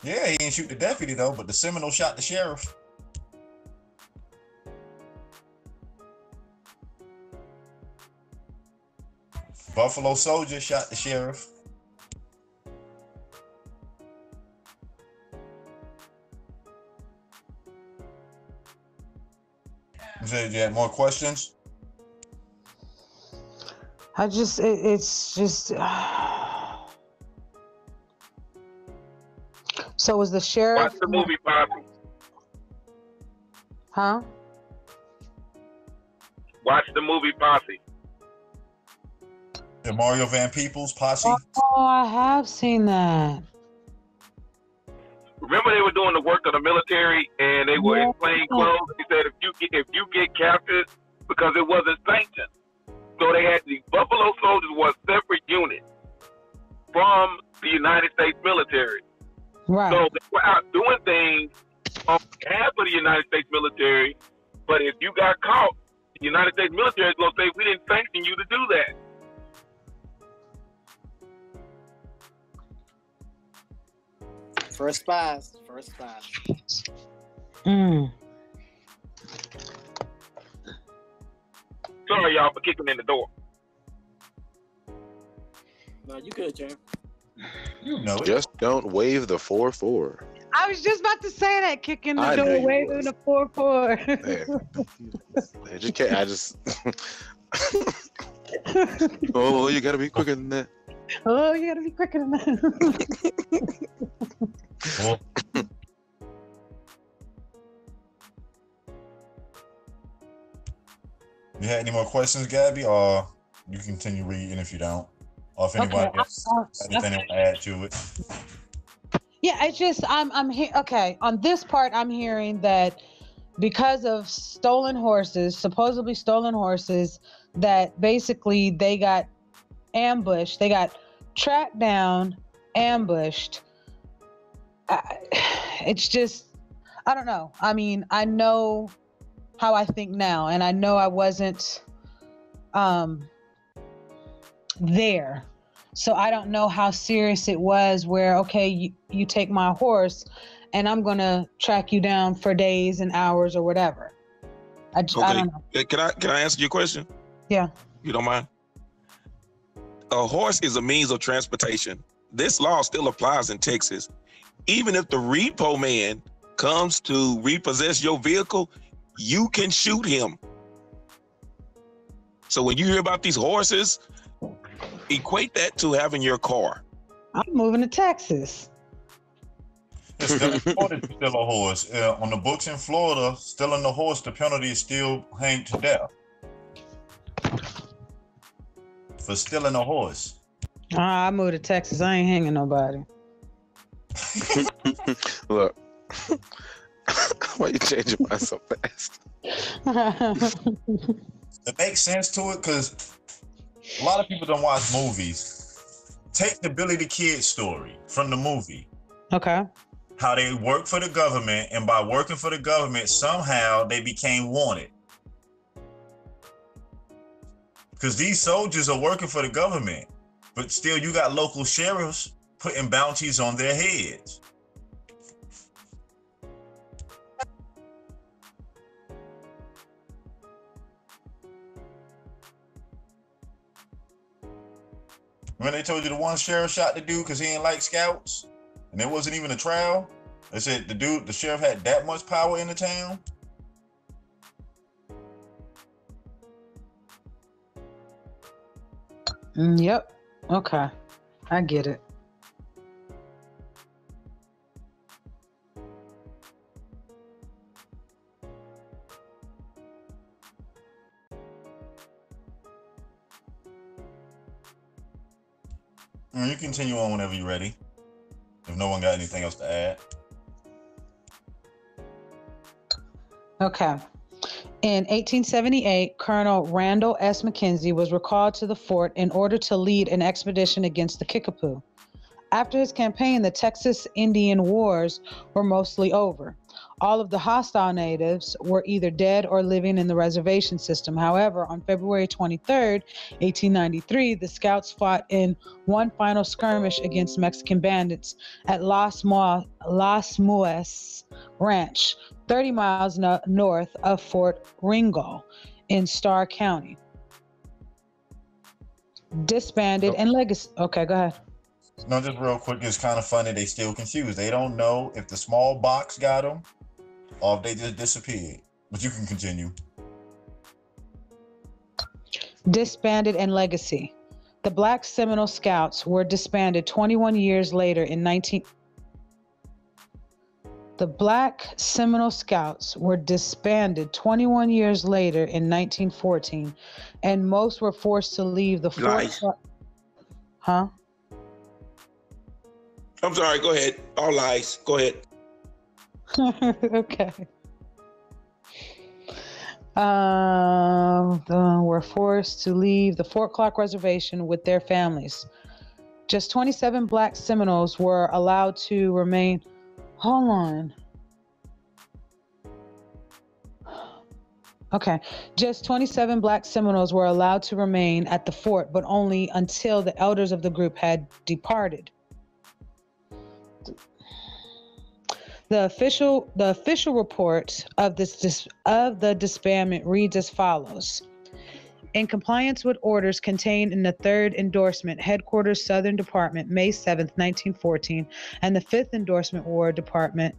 Yeah, he didn't shoot the deputy though, but the Seminole shot the sheriff. Buffalo Soldier shot the sheriff. said you had more questions? It's just. So was the sheriff? Watch the movie, Posse. Huh? Watch the movie Posse. The Mario Van Peebles Posse? Oh, I have seen that. Remember they were doing the work of the military and they were in plain clothes. He said if you get captured because it wasn't sanctioned. So they had the Buffalo Soldiers was a separate unit from the United States military. Right. So they were out doing things on behalf of the United States military. But if you got caught, the United States military is going to say, we didn't sanction you to do that. First spies. Sorry, y'all, for kicking in the door. No, you good, Jerry. You know it. Just don't wave the 4-4. I was just about to say that, kicking the I knew door, you waving was. the 4-4. I just. Oh, you gotta be quicker than that. Oh, you gotta be quicker than that. Well, you had any more questions, Gabby, or you continue reading if you don't, or if anybody else has anything to add to it. Yeah, it's just I'm here. Okay, on this part, I'm hearing that because of supposedly stolen horses, that basically they got ambushed. They got tracked down, ambushed. It's just, I don't know. I mean, I know how I think now, and I know I wasn't there. So I don't know how serious it was where, okay, you take my horse and I'm going to track you down for days and hours or whatever. I don't know. Can I answer your question? Yeah. You don't mind? A horse is a means of transportation. This law still applies in Texas. Even if the repo man comes to repossess your vehicle, you can shoot him. So when you hear about these horses, equate that to having your car. I'm moving to Texas. It's still important to steal a horse. On the books in Florida, stealing the horse, the penalty is still hanged to death. For stealing a horse. I moved to Texas. I ain't hanging nobody. Look, why you changing mine so fast? It makes sense to it because a lot of people don't watch movies. Take the Billy the Kid story from the movie. Okay. How they work for the government, and by working for the government, somehow they became wanted. Because these soldiers are working for the government, but still you got local sheriffs putting bounties on their heads. When they told you the one sheriff shot the dude because he didn't like scouts, and there wasn't even a trial, they said the sheriff had that much power in the town. Yep. Okay. I get it. You continue on whenever you're ready. If no one got anything else to add. Okay. In 1878, Colonel Randall S. McKenzie was recalled to the fort in order to lead an expedition against the Kickapoo. After his campaign, the Texas Indian Wars were mostly over. All of the hostile natives were either dead or living in the reservation system. However, on February 23rd, 1893, the scouts fought in one final skirmish against Mexican bandits at Las Mues Ranch, 30 miles north of Fort Ringgold in Starr County. Disbanded and legacy. Okay, go ahead. No, just real quick, it's kind of funny. They still confused. They don't know if the small box got them or if they just disappeared. But you can continue. Disbanded and legacy. The Black Seminole Scouts were disbanded 21 years later in 19... The Black Seminole Scouts were disbanded 21 years later in 1914, and most were forced to leave the Fort... Huh? I'm sorry, go ahead. All lies. Go ahead. Okay. Were forced to leave the Fort Clark Reservation with their families. Just 27 Black Seminoles were allowed to remain... Hold on. Okay. Just 27 Black Seminoles were allowed to remain at the fort, but only until the elders of the group had departed. The official report of the disbandment reads as follows. In compliance with orders contained in the 3rd endorsement, Headquarters Southern Department, May 7th, 1914, and the 5th endorsement, War Department,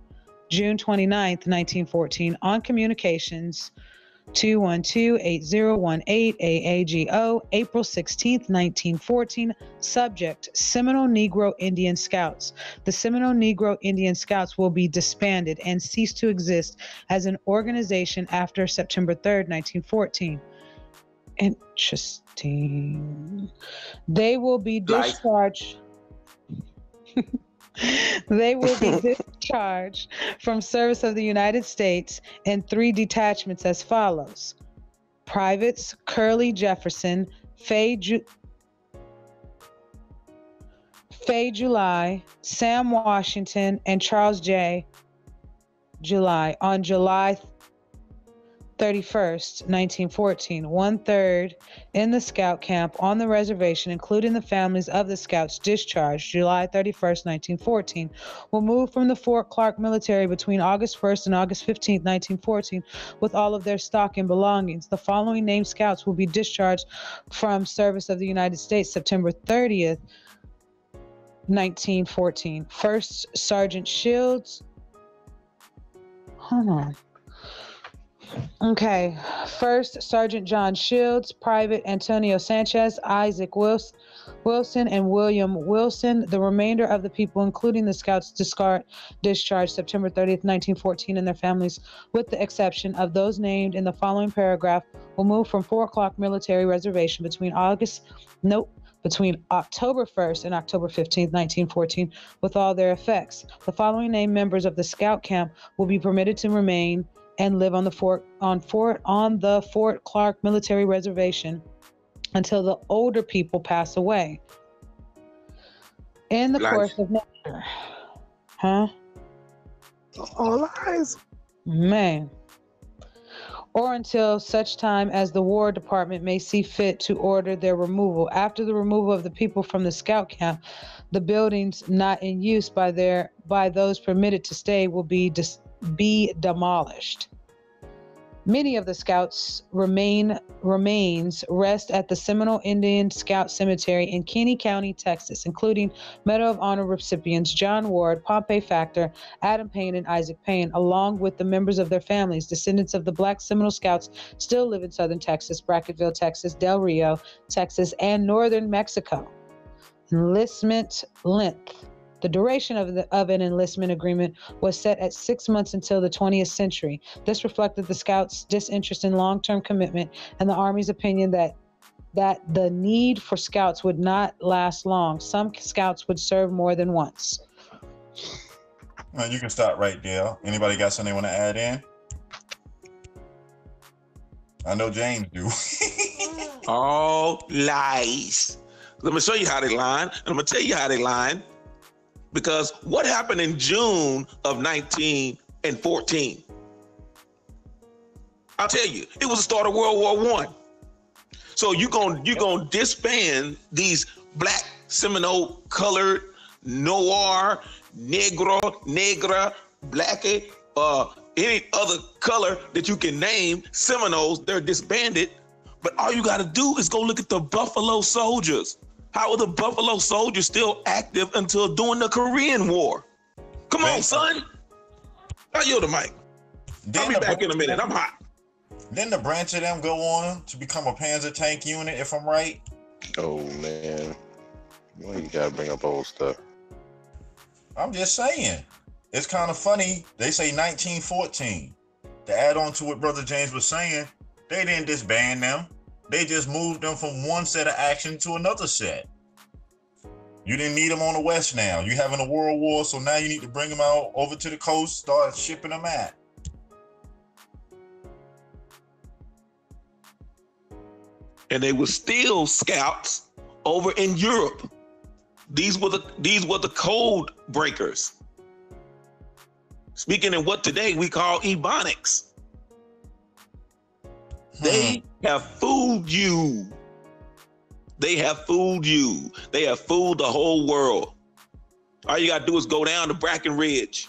June 29th, 1914, on communications 212-8018 AAGO, April 16th, 1914, subject, Seminole Negro Indian Scouts. The Seminole Negro Indian Scouts will be disbanded and cease to exist as an organization after September 3rd, 1914. Interesting. They will be discharged. They will be discharged from service of the United States in 3 detachments as follows. Privates Curly Jefferson, Faye July, Sam Washington, and Charles J. July on July 31st, 1914, 1/3 in the scout camp on the reservation, including the families of the scouts discharged July 31st, 1914, will move from the Fort Clark military between August 1st and August 15th, 1914, with all of their stock and belongings. The following named scouts will be discharged from service of the United States September 30th, 1914. First Sergeant Shields. Hold on. Okay, First Sergeant John Shields, Private Antonio Sanchez, Isaac Wilson, and William Wilson. The remainder of the people, including the scouts, discharged September 30th, 1914, and their families, with the exception of those named in the following paragraph, will move from Fort Clark Military Reservation between October 1st and October 15th, 1914, with all their effects. The following named members of the scout camp will be permitted to remain and live on the Fort Clark Military Reservation until the older people pass away. In the course of nature. Huh? All eyes. Man. Or until such time as the War Department may see fit to order their removal. After the removal of the people from the scout camp, the buildings not in use by those permitted to stay will be demolished. Many of the scouts' remains rest at the Seminole Indian Scout Cemetery in Kinney County, Texas, including Medal of Honor recipients John Ward, Pompey Factor, Adam Payne, and Isaac Payne, along with the members of their families. Descendants of the Black Seminole Scouts still live in southern Texas, Brackettville, Texas, Del Rio, Texas, and northern Mexico. Enlistment length. The duration of an enlistment agreement was set at 6 months until the 20th century. This reflected the Scouts' disinterest in long-term commitment and the Army's opinion that the need for Scouts would not last long. Some Scouts would serve more than once. You can stop right there. Anybody got something they want to add in? I know James do. All lies. Let me show you how they lying, and I'm going to tell you how they lying. Because what happened in June of 1914? I'll tell you, it was the start of World War I. So you're gonna disband these Black, Seminole, colored, noir, negro, negra, blackie, any other color that you can name, Seminoles, they're disbanded. But all you gotta do is go look at the Buffalo Soldiers. How are the Buffalo Soldiers still active until during the Korean War? Come on, son. I yield the mic. I'll be back in a minute. I'm hot. Didn't the branch of them go on to become a Panzer tank unit, if I'm right? Oh, man. Well, you gotta bring up old stuff. I'm just saying. It's kind of funny. They say 1914. To add on to what Brother James was saying, they didn't disband them. They just moved them from one set of action to another set. You didn't need them on the West now. You having a world war, so now you need to bring them out over to the coast, start shipping them out. And they were still scouts over in Europe. These were the code breakers. Speaking in what today we call ebonics. They have fooled you. They have fooled you. They have fooled the whole world. All you gotta do is go down to Brackenridge.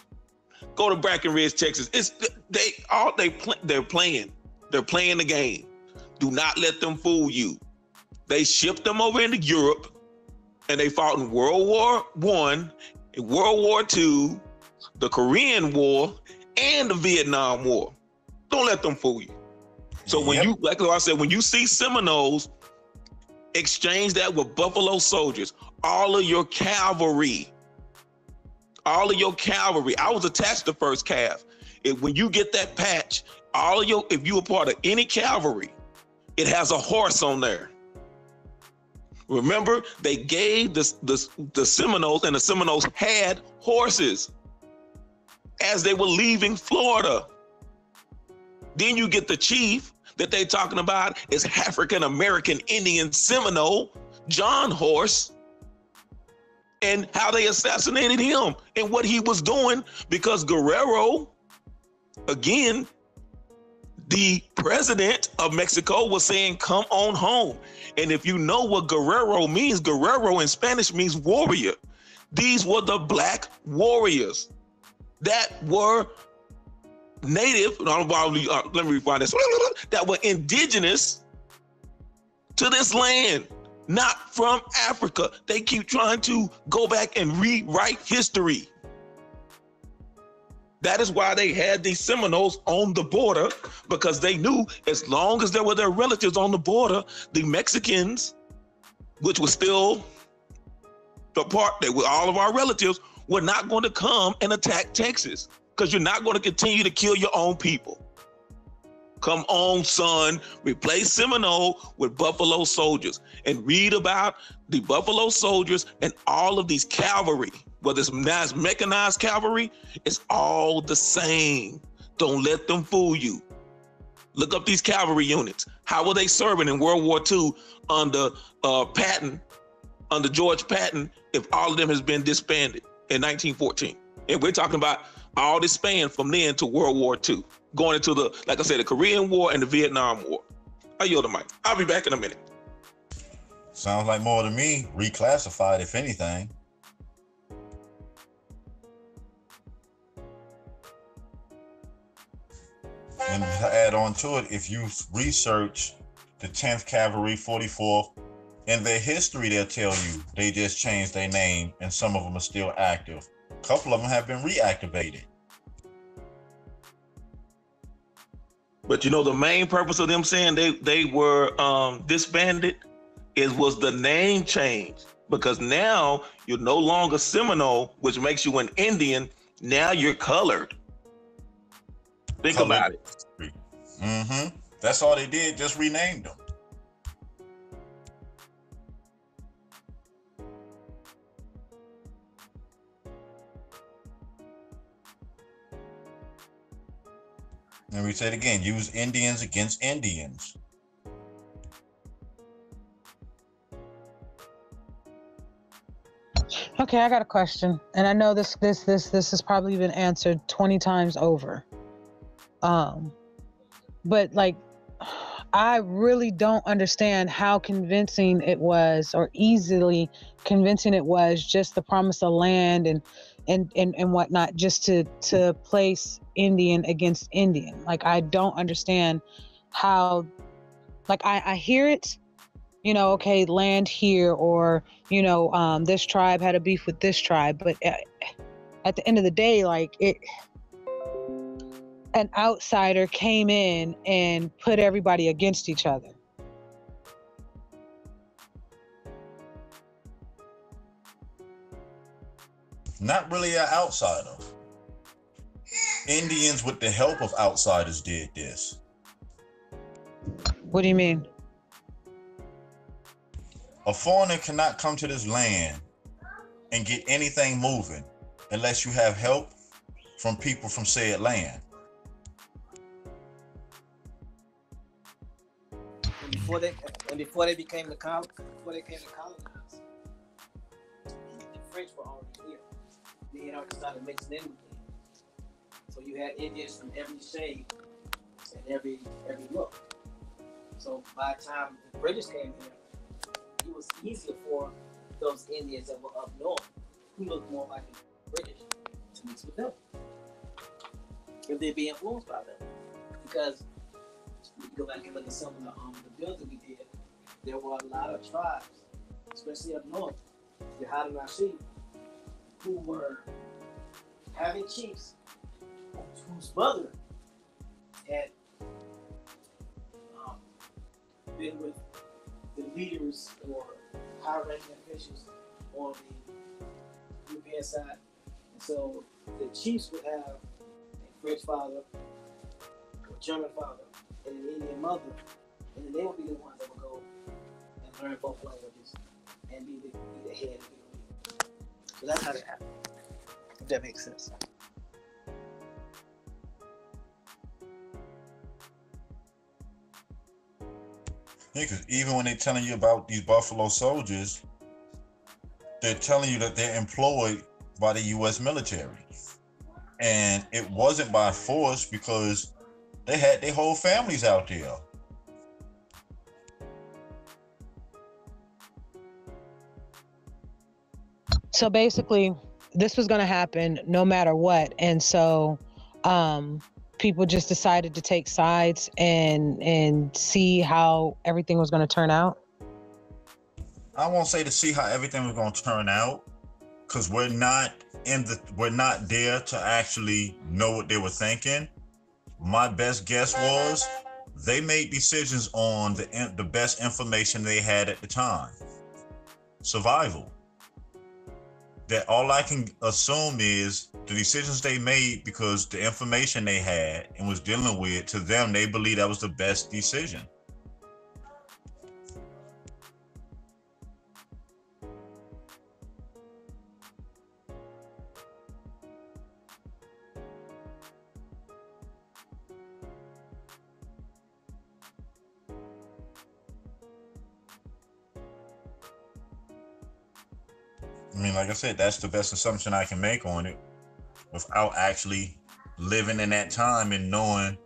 Go to Brackenridge, Texas. They're playing. They're playing the game. Do not let them fool you. They shipped them over into Europe, and they fought in World War I, in World War II, the Korean War, and the Vietnam War. Don't let them fool you. So when you, like I said, when you see Seminoles, exchange that with Buffalo Soldiers, all of your cavalry. I was attached to 1st Cav. When you get that patch, if you were part of any cavalry, it has a horse on there. Remember, they gave the Seminoles, and the Seminoles had horses as they were leaving Florida. Then you get the chief that they're talking about is African-American Indian Seminole, John Horse, and how they assassinated him and what he was doing, because Guerrero, again, the president of Mexico, was saying, come on home. And if you know what Guerrero means, Guerrero in Spanish means warrior. These were the black warriors that were native, let me rewind this, that were indigenous to this land, not from Africa. They keep trying to go back and rewrite history. That is why they had these Seminoles on the border, because they knew as long as there were their relatives on the border, the Mexicans, which was still the part that were all of our relatives, were not going to come and attack Texas, because you're not going to continue to kill your own people. Come on, son, replace Seminole with Buffalo Soldiers, and read about the Buffalo Soldiers and all of these cavalry. Whether it's nice mechanized cavalry, it's all the same. Don't let them fool you. Look up these cavalry units. How were they serving in World War II under Patton, under George Patton, if all of them has been disbanded in 1914? And we're talking about all this span from then to World War II, going into the, like I said, the Korean War and the Vietnam War. I yield the mic. I'll be back in a minute. Sounds like more to me, reclassified, if anything. And to add on to it, if you research the 10th Cavalry, 44th, in their history, they'll tell you they just changed their name, and some of them are still active. A couple of them have been reactivated. But you know, the main purpose of them saying they were disbanded was the name change, because now you're no longer Seminole, which makes you an Indian. Now you're colored. Think about it. Mm-hmm. That's all they did, just renamed them. And we said again, use Indians against Indians. Okay, I got a question, and I know this has probably been answered 20 times over. But like, I really don't understand how convincing it was, or easily convincing it was, just the promise of land and whatnot, just to place Indian against Indian. Like, I don't understand how, like, I hear it, you know, okay, land here, or, you know, this tribe had a beef with this tribe, but at the end of the day, like, an outsider came in and put everybody against each other? Not really an outsider. Indians, with the help of outsiders, did this. What do you mean? A foreigner cannot come to this land and get anything moving unless you have help from people from said land. And before they became the colonists, the French were already here. They had already started mixing in with them. So you had Indians from every shade and every look. So by the time the British came here, it was easier for those Indians that were up north, who looked more like the British, to mix with them, if they'd be influenced by them. Because if you go back and look at some of the building we did, there were a lot of tribes, especially up north, the Quahadi, who were having chiefs whose mother had been with the leaders or high-ranking officials on the European side. And so the chiefs would have a French father, a German father, and an Indian mother, and then they would be the ones that would go and learn both languages and be the head of the leader. So that's how that happened, if that makes sense. Yeah, because even when they're telling you about these Buffalo Soldiers, they're telling you that they're employed by the U.S. military. And it wasn't by force, because they had their whole families out there. So basically, this was going to happen no matter what. And so people just decided to take sides and see how everything was going to turn out. I won't say to see how everything was going to turn out, because we're not there to actually know what they were thinking. My best guess was they made decisions on the best information they had at the time. Survival. That all I can assume is the decisions they made because the information they had and was dealing with, to them, they believe that was the best decision. I mean, like I said, that's the best assumption I can make on it without actually living in that time and knowing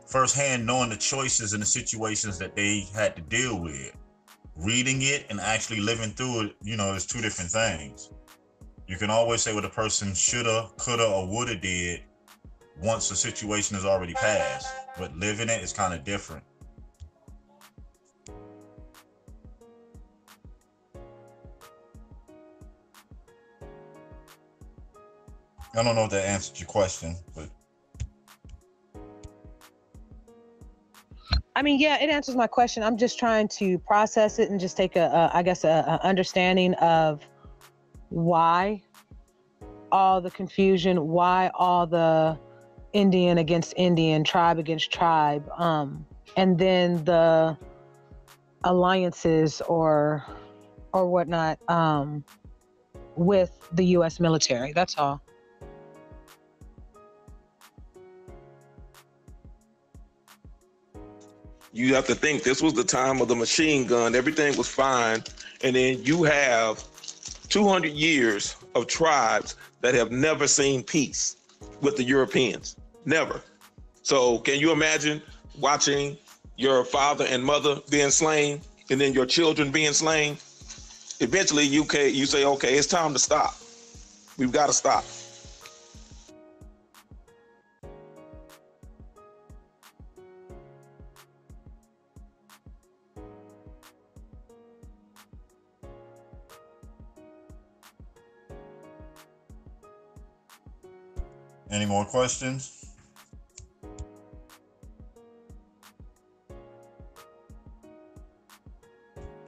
firsthand, knowing the choices and the situations that they had to deal with. Reading it and actually living through it, is two different things. You can always say what a person shoulda, coulda, or woulda did once the situation is already passed, but living it is kind of different. I don't know if that answered your question, but. I mean, yeah, it answers my question. I'm just trying to process it and just take a understanding of why all the confusion, why all the Indian against Indian, tribe against tribe, and then the alliances or whatnot with the U.S. military. That's all. You have to think this was the time of the machine gun. Everything was fine. And then you have 200 years of tribes that have never seen peace with the Europeans. Never. So can you imagine watching your father and mother being slain and then your children being slain? Eventually you say, okay, it's time to stop. We've got to stop. Any more questions?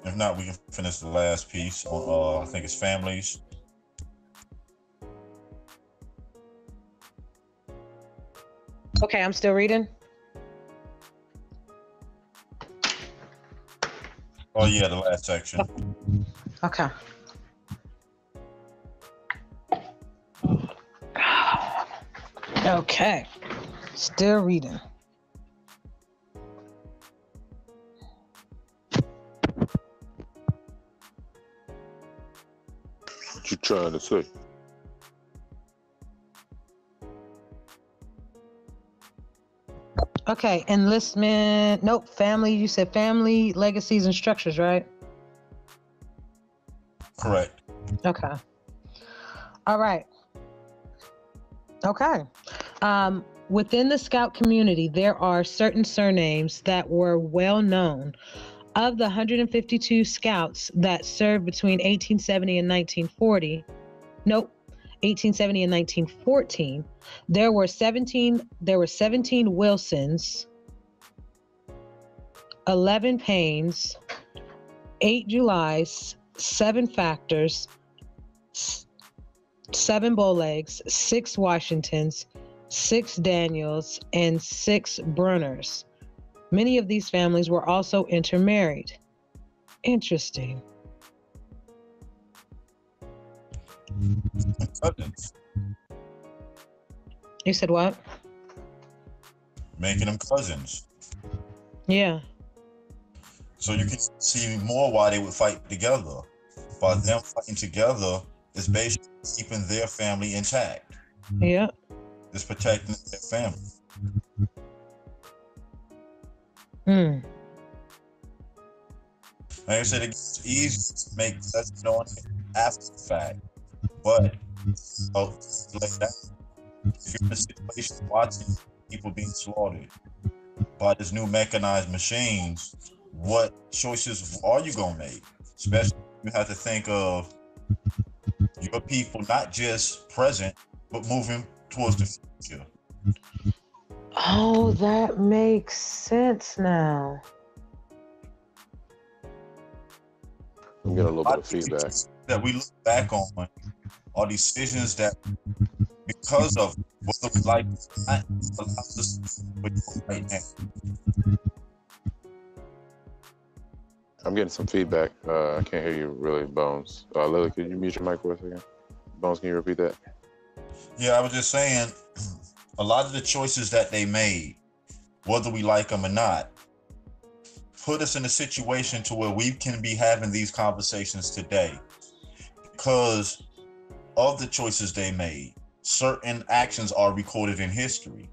If not, we can finish the last piece on, I think it's families. Okay, I'm still reading. Oh yeah, the last section. Okay. Okay, still reading. What you trying to say? Okay, enlistment. Nope, family. You said family, legacies, and structures, right? Correct. Okay. All right. Okay. Within the Scout community, there are certain surnames that were well known. Of the 152 Scouts that served between 1870 and 1940, 1870 and 1914, there were 17 Wilsons, 11 Paynes, 8 Julys, 7 Factors, 7 Bowlegs, 6 Washingtons, 6 Daniels, and 6 Bruners. Many of these families were also intermarried. Interesting. Cousins. You said what? Making them cousins. Yeah. So you can see more why they would fight together. By them fighting together is basically keeping their family intact. Yeah. It's protecting their family. Like I said, it's easy to make judgment on it after the fact. But like that, if you're in a situation watching people being slaughtered by this new mechanized machines, what choices are you gonna make? Especially you have to think of your people not just present, but moving towards the future. Oh, that makes sense now. I'm getting a little bit of feedback. That we look back on are decisions that, because of whether we like it or not, allows us to right now. I'm getting some feedback. I can't hear you really, Bones. Lily, could you mute your mic for a second? Bones, can you repeat that? Yeah, I was just saying, a lot of the choices that they made, whether we like them or not, put us in a situation to where we can be having these conversations today. Because of the choices they made, certain actions are recorded in history.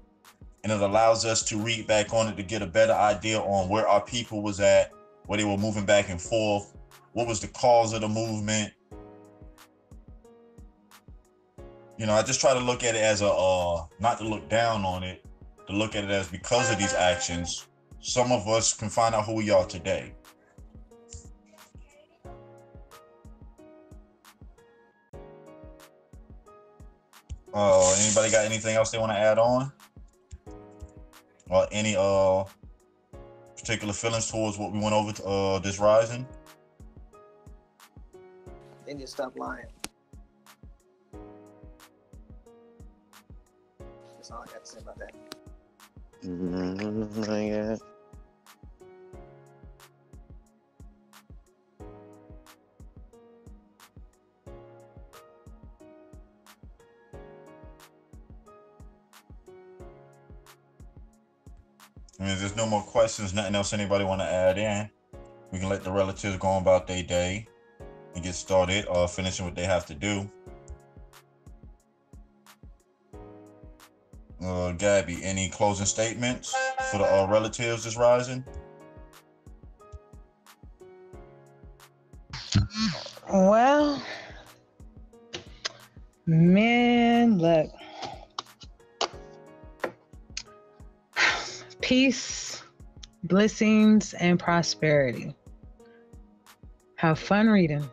And it allows us to read back on it to get a better idea on where our people was at, where they were moving back and forth, what was the cause of the movement. You know, I just try to look at it as not to look down on it, to look at it as because of these actions, some of us can find out who we are today. Anybody got anything else they want to add on? Or any particular feelings towards what we went over this rising? They need to stop lying. That's all I got to say about that. Yeah. I mean, if there's no more questions, nothing else anybody want to add in, we can let the relatives go on about their day and get started finishing what they have to do. Gabby, any closing statements for the relatives this rising? Well, man, look. Peace, blessings, and prosperity. Have fun reading.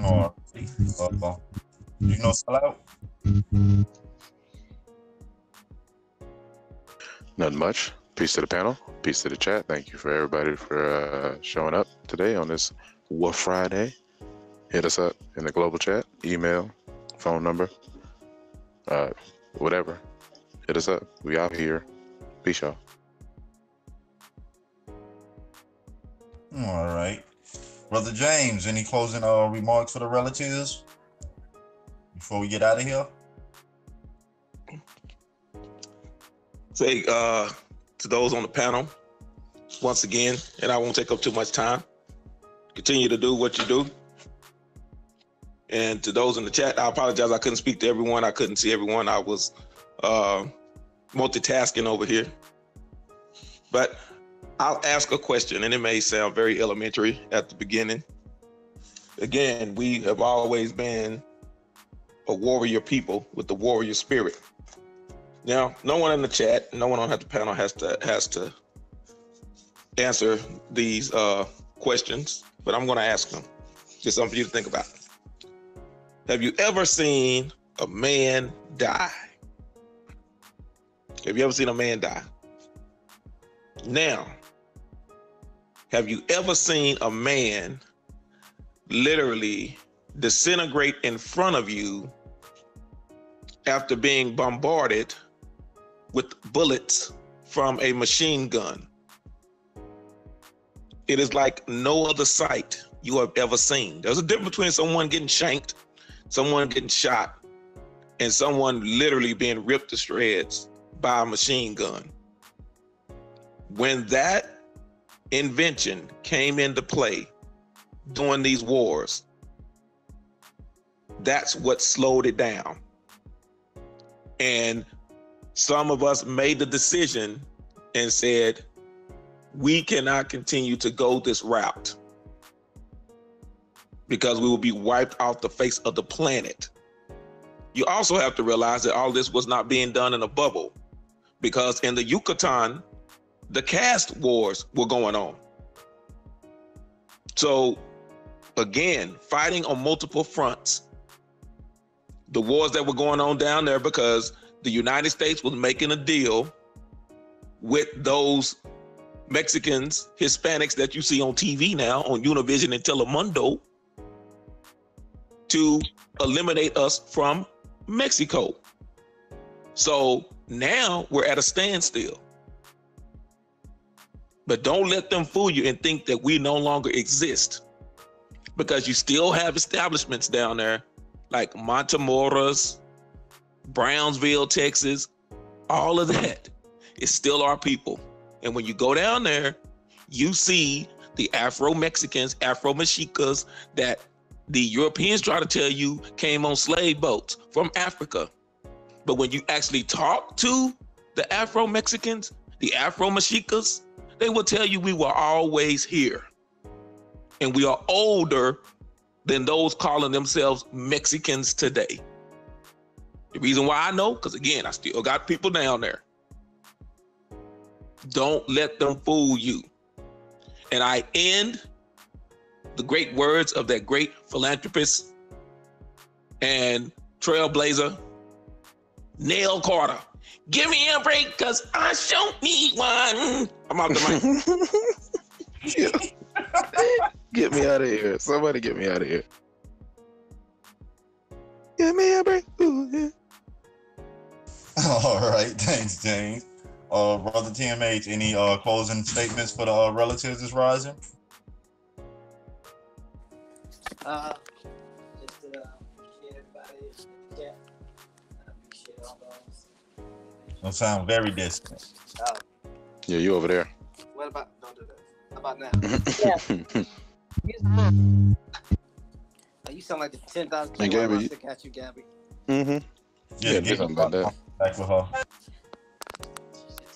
All right. You know, sell out? Nothing much. Peace to the panel. Peace to the chat. Thank you for everybody for showing up today on this Wolf Friday. Hit us up in the global chat, email, phone number, whatever. Hit us up. We out here. Peace, y'all. All right. Brother James, any closing remarks for the relatives before we get out of here? Say to those on the panel, once again, and I won't take up too much time, continue to do what you do. And to those in the chat, I apologize. I couldn't speak to everyone. I couldn't see everyone. I was multitasking over here. But I'll ask a question, and it may sound very elementary at the beginning. Again, we have always been a warrior people with the warrior spirit. Now, no one in the chat, no one on the panel has to answer these questions, but I'm going to ask them. Just something for you to think about. Have you ever seen a man die? Have you ever seen a man die? Now, have you ever seen a man literally disintegrate in front of you after being bombarded with bullets from a machine gun? It is like no other sight you have ever seen. There's a difference between someone getting shanked, someone getting shot, and someone literally being ripped to shreds by a machine gun. When that invention came into play during these wars, that's what slowed it down. And some of us made the decision and said, we cannot continue to go this route because we will be wiped off the face of the planet. You also have to realize that all this was not being done in a bubble, because in the Yucatan, the caste wars were going on. So again, fighting on multiple fronts. The wars that were going on down there because the United States was making a deal with those Mexicans, Hispanics that you see on TV now, on Univision and Telemundo, to eliminate us from Mexico. So now we're at a standstill. But don't let them fool you and think that we no longer exist, because you still have establishments down there like Montemoras, Brownsville, Texas. All of that is still our people. And when you go down there, you see the Afro-Mexicans, Afro-Mexicas that the Europeans try to tell you came on slave boats from Africa. But when you actually talk to the Afro-Mexicans, the Afro-Mexicas, they will tell you we were always here. And we are older than those calling themselves Mexicans today. The reason why I know, because again, I still got people down there. Don't let them fool you. And I end the great words of that great philanthropist and trailblazer, Nell Carter. Give me a break, because I sure need one. I'm out the mic. Get me out of here. Somebody get me out of here. Give me a break. Ooh, yeah. All right. Thanks, James. Brother TMH, any closing statements for the relatives that's rising? Just to appreciate everybody in the chat. I appreciate all those. Don't sound very distant. Oh, Yeah, you over there. what about, don't do that. How about now? You sound like the 10,000 Hey, Gabby, monster got you, Gabby. Mm-hmm. Yeah, do something about that. Back with her.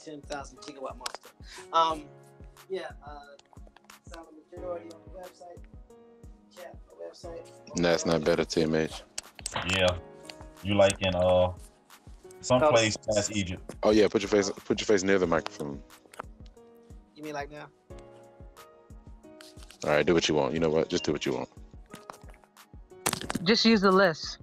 10,000 gigawatt monster. Sound the majority on the website. Chat on the website. That's not better, TMH. Yeah. You like in someplace past Egypt. Oh yeah, put your face near the microphone. You mean like now? All right, do what you want. You know what? Just do what you want. Just use the list.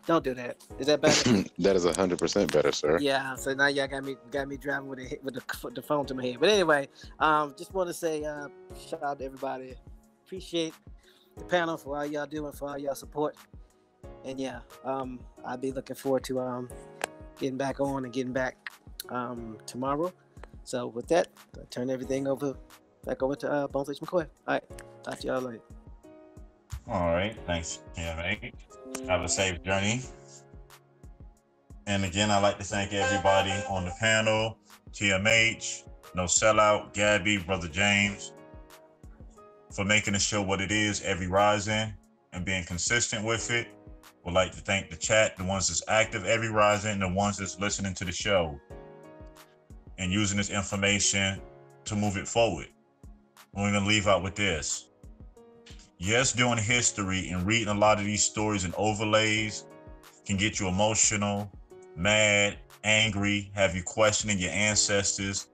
Don't do that. Is that better? That is 100% better, sir. Yeah. So now y'all got me driving with the phone to my head. But anyway, just want to say shout out to everybody. Appreciate the panel for all y'all doing, for all y'all support. And yeah, I'll be looking forward to getting back on and getting back tomorrow. So with that, I turn everything back over to Bones H. McCoy. All right, talk to y'all later. All right, thanks, mate. Have a safe journey. And again, I'd like to thank everybody on the panel, TMH, No Sellout, Gabby, Brother James, for making the show what it is every rising and being consistent with it. Would like to thank the chat, the ones that's active every rising, and the ones that's listening to the show and using this information to move it forward. We're going to leave out with this. Yes, doing history and reading a lot of these stories and overlays can get you emotional, mad, angry, have you questioning your ancestors,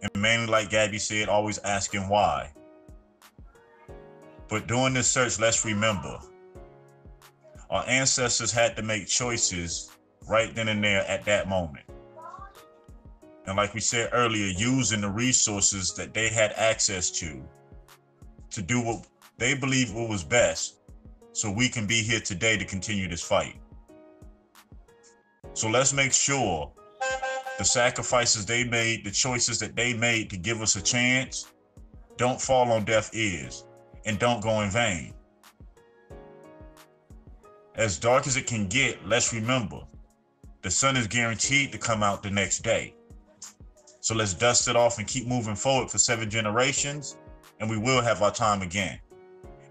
and mainly, like Gabby said, always asking why. But during this search, let's remember, our ancestors had to make choices right then and there at that moment. And like we said earlier, using the resources that they had access to do what they believe was best, so we can be here today to continue this fight. So let's make sure the sacrifices they made, the choices that they made to give us a chance, don't fall on deaf ears and don't go in vain. As dark as it can get, let's remember, the sun is guaranteed to come out the next day. So let's dust it off and keep moving forward for 7 generations, and we will have our time again.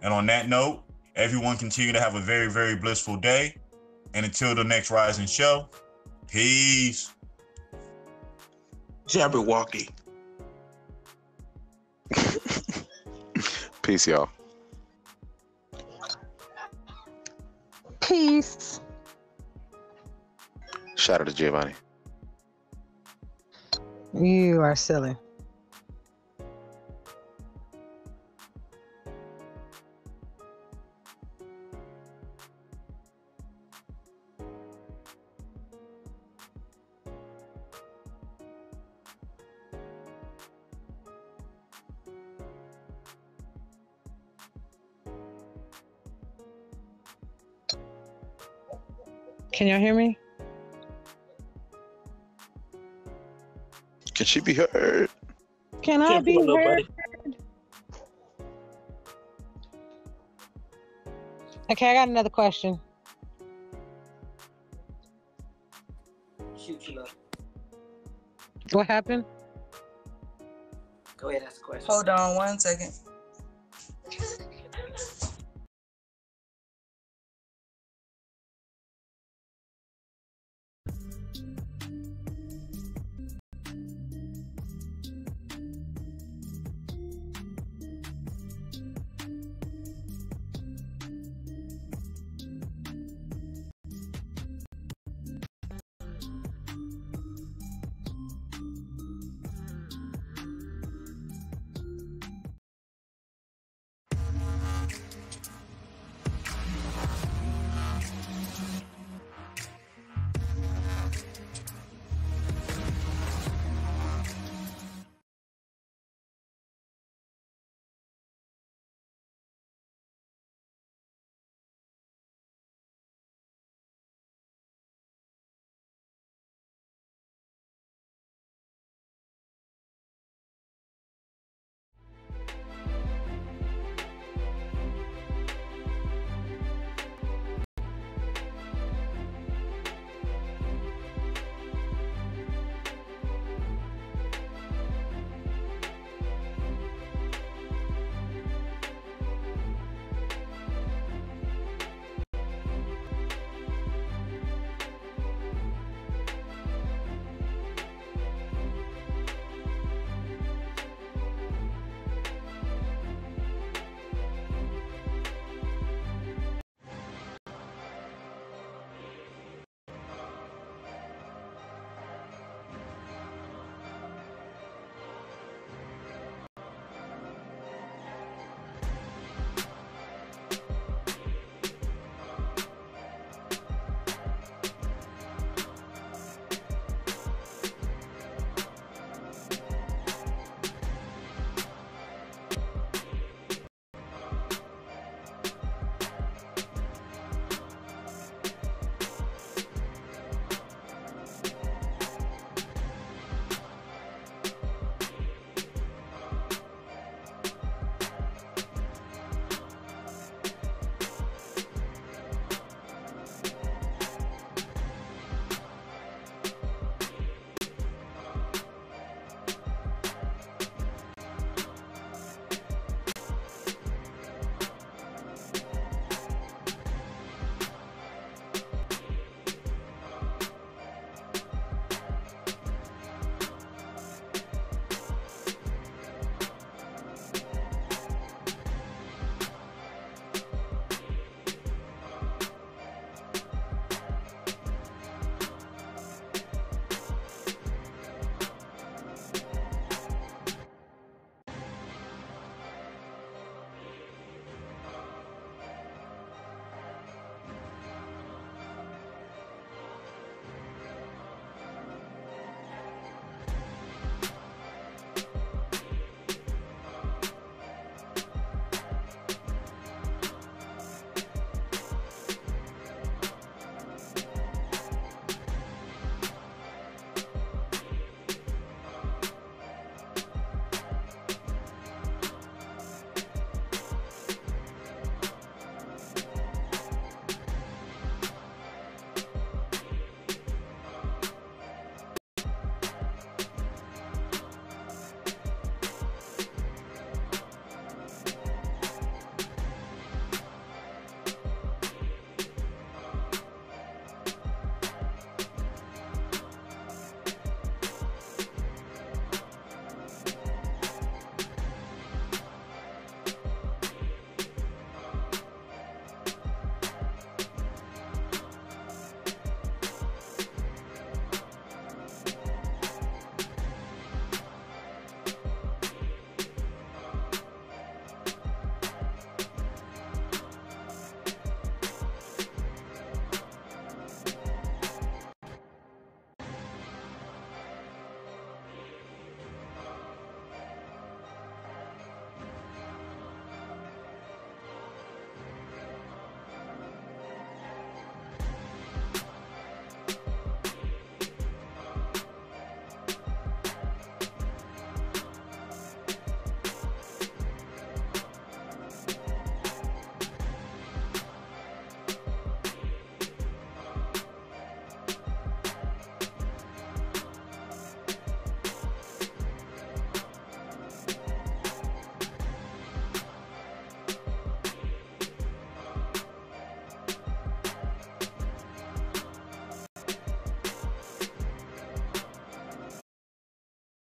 And on that note, everyone continue to have a very, very blissful day. And until the next Rising Show, peace. Jabberwocky. Peace, y'all. Peace. Shout out to Giovanni. You are silly. Can y'all hear me? Can she be heard? Can I be heard? Okay, I got another question. Shoot, you love. What happened? Go ahead, ask the question. Hold on 1 second.